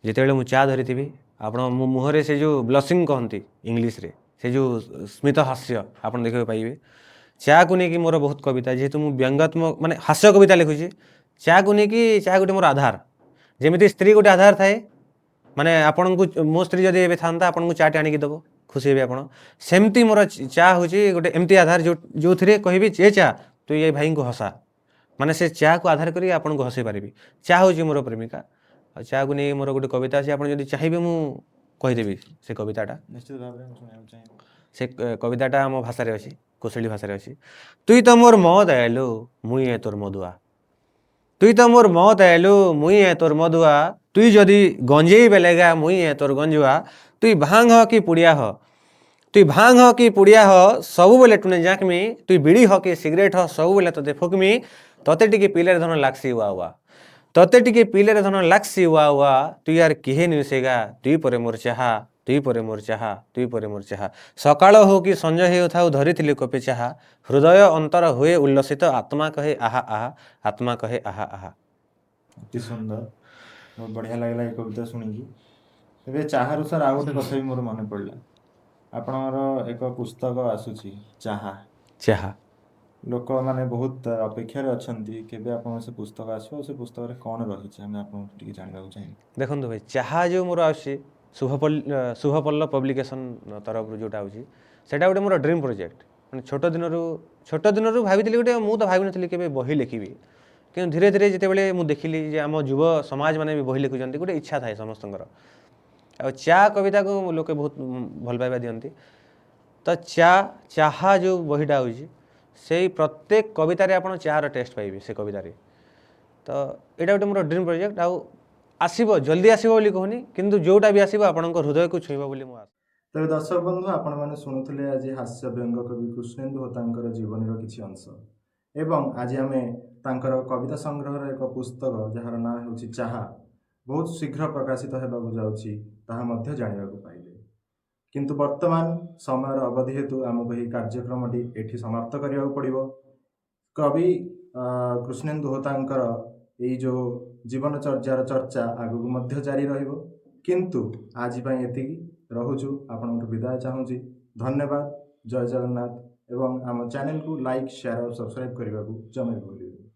ଯେତେବେଳେ ମୁଁ ଚା' ଧରିଥିବି, ଆପଣ ମୋ ମୁହଁରେ ସେ ଯେଉଁ ବ୍ଲସିଂ କହନ୍ତି ଇଂଲିଶରେ, ସେ ଯେଉଁ ସ୍ମିତ ହାସ୍ୟ ଆପଣ ଦେଖିବାକୁ ପାଇବେ। ଚା'କୁ ନେଇକି ମୋର ବହୁତ କବିତା, ଯେହେତୁ ମୁଁ ବ୍ୟଙ୍ଗାତ୍ମକ ମାନେ ହାସ୍ୟ କବିତା ଲେଖୁଛି, ଚା'କୁ ନେଇକି ଚା' ଗୋଟେ ମୋର ଆଧାର। ଯେମିତି ସ୍ତ୍ରୀ ଗୋଟେ ଆଧାର ଥାଏ, ମାନେ ଆପଣଙ୍କୁ ମୋ ସ୍ତ୍ରୀ ଯଦି ଏବେ ଥାନ୍ତା ଆପଣଙ୍କୁ ଚା'ଟେ ଆଣିକି ଦେବ, खुशी हेबे आपण सेमती मोर चा होची गोटे एमती आधार जो थिरे कहबी ए चा तू ये भाई को हसा माने से चा को आधार करी आपन को हसै पारिबी चा होची मोर प्रेमिका आ चा को नै मोर गोटे कविता अछि आपण जदि चाहिबे मु कहि देबी से कविताटा निश्चित भाव में सुनाइବାକୁ ଚାହିଁବି। से कविताटा आम भाषाରେ अछि कोशली भाषाରେ अछि तुई तो मोर मौत आइलु मुई ए तोर मधुआ तुई तो मोर मौत आइलु मुई ए तोर मधुआ तुई जदि गंजेई बेलेगा मुई ए तोर गंजुआ तुई भांग ह कि पुड़िया ह तुई भांग ह कि पुड़िया ह सबु बेले टुने जाकमी तुई बिड़ी ह कि सिगरेट ह सबु बेले तते फुकमी तते टिके पीले धन लागसी वा वा तते टिके पीले धन लागसी वा वा तुई यार किहे निसेगा तुई परे मोर चाहा तुई परे मोर चाहा तुई परे मोर चाहा सकाळ हो कि संज हेउ थाउ धरिथिली कपे चाहा हृदय अंतर हुए उल्लसित आत्मा कहे आहा आहा आत्मा कहे आहा आहा अति सुंदर बहुत बढ़िया लगला ये कविता शुणिकी तेरे चाहारू सर आउ गोटे कथा भी मोर मन पड़ला आपणर एक पुस्तक आसूची चाहा चाहा लोक माने बहुत अपेक्षा अच्छी केबे आपण से पुस्तक आसो से पुस्तक रे कौन रही हमें आपन टिके जानबाक चाहिए देखो भाई चाहा जो मोर आसी शुभपल्ल पब्लिकेसन तरफ जोटा होची सेटा गोटे मोर ड्रीम प्रोजेक्ट माने छोट दिनरू भाविथिली गोटे मु तो भाबी नथिली केबे बही लिखिबी कि धीरे धीरे जितेबाला मुझे देखिली जे आम युव समाज मैंने भी बही लिखुं गोटे इच्छा थाए समस्तଙ୍କର आ चा कविता को लोके बहुत भल पाइबा दियंती तो चाहा जो बहीटा होची से प्रत्येक कवितार आप चार टेस्ट पाइबे से कवितार तो यहाँ गोटे मोर ड्रीम प्रोजेक्ट आसब जल्दी आसब बोली कहूनी किंतु जोटा भी आसब आपण हृदय को छुईब बोली मुझे तेरे दर्शक बंधु आपण मैंने शुणुले आज हास्य व्यंग कवि कृष्णेन्दु होतांकर जीवनी किसी अंश एवं आज आम तांकर कविता संग्रह एक पुस्तक जार ना हूँ चाहा बहुत शीघ्र प्रकाशित होगा जाऊँगी ताहा जानवा पाइले किंतु वर्तमान समय अवधि हेतु आमको यह कार्यक्रमटी एठी समाप्त करने पड़ो कवि कृष्णेन्दु होतांकर यही जो जीवनचर्यार चर्चा आगू जारी रहिबो किंतु आज एति रहुचु आपण विदाय चाहूँगी धन्यवाद जय जगन्नाथ एवं आम चैनल को लाइक शेयर और सब्सक्राइब करने को जमे भूलिए।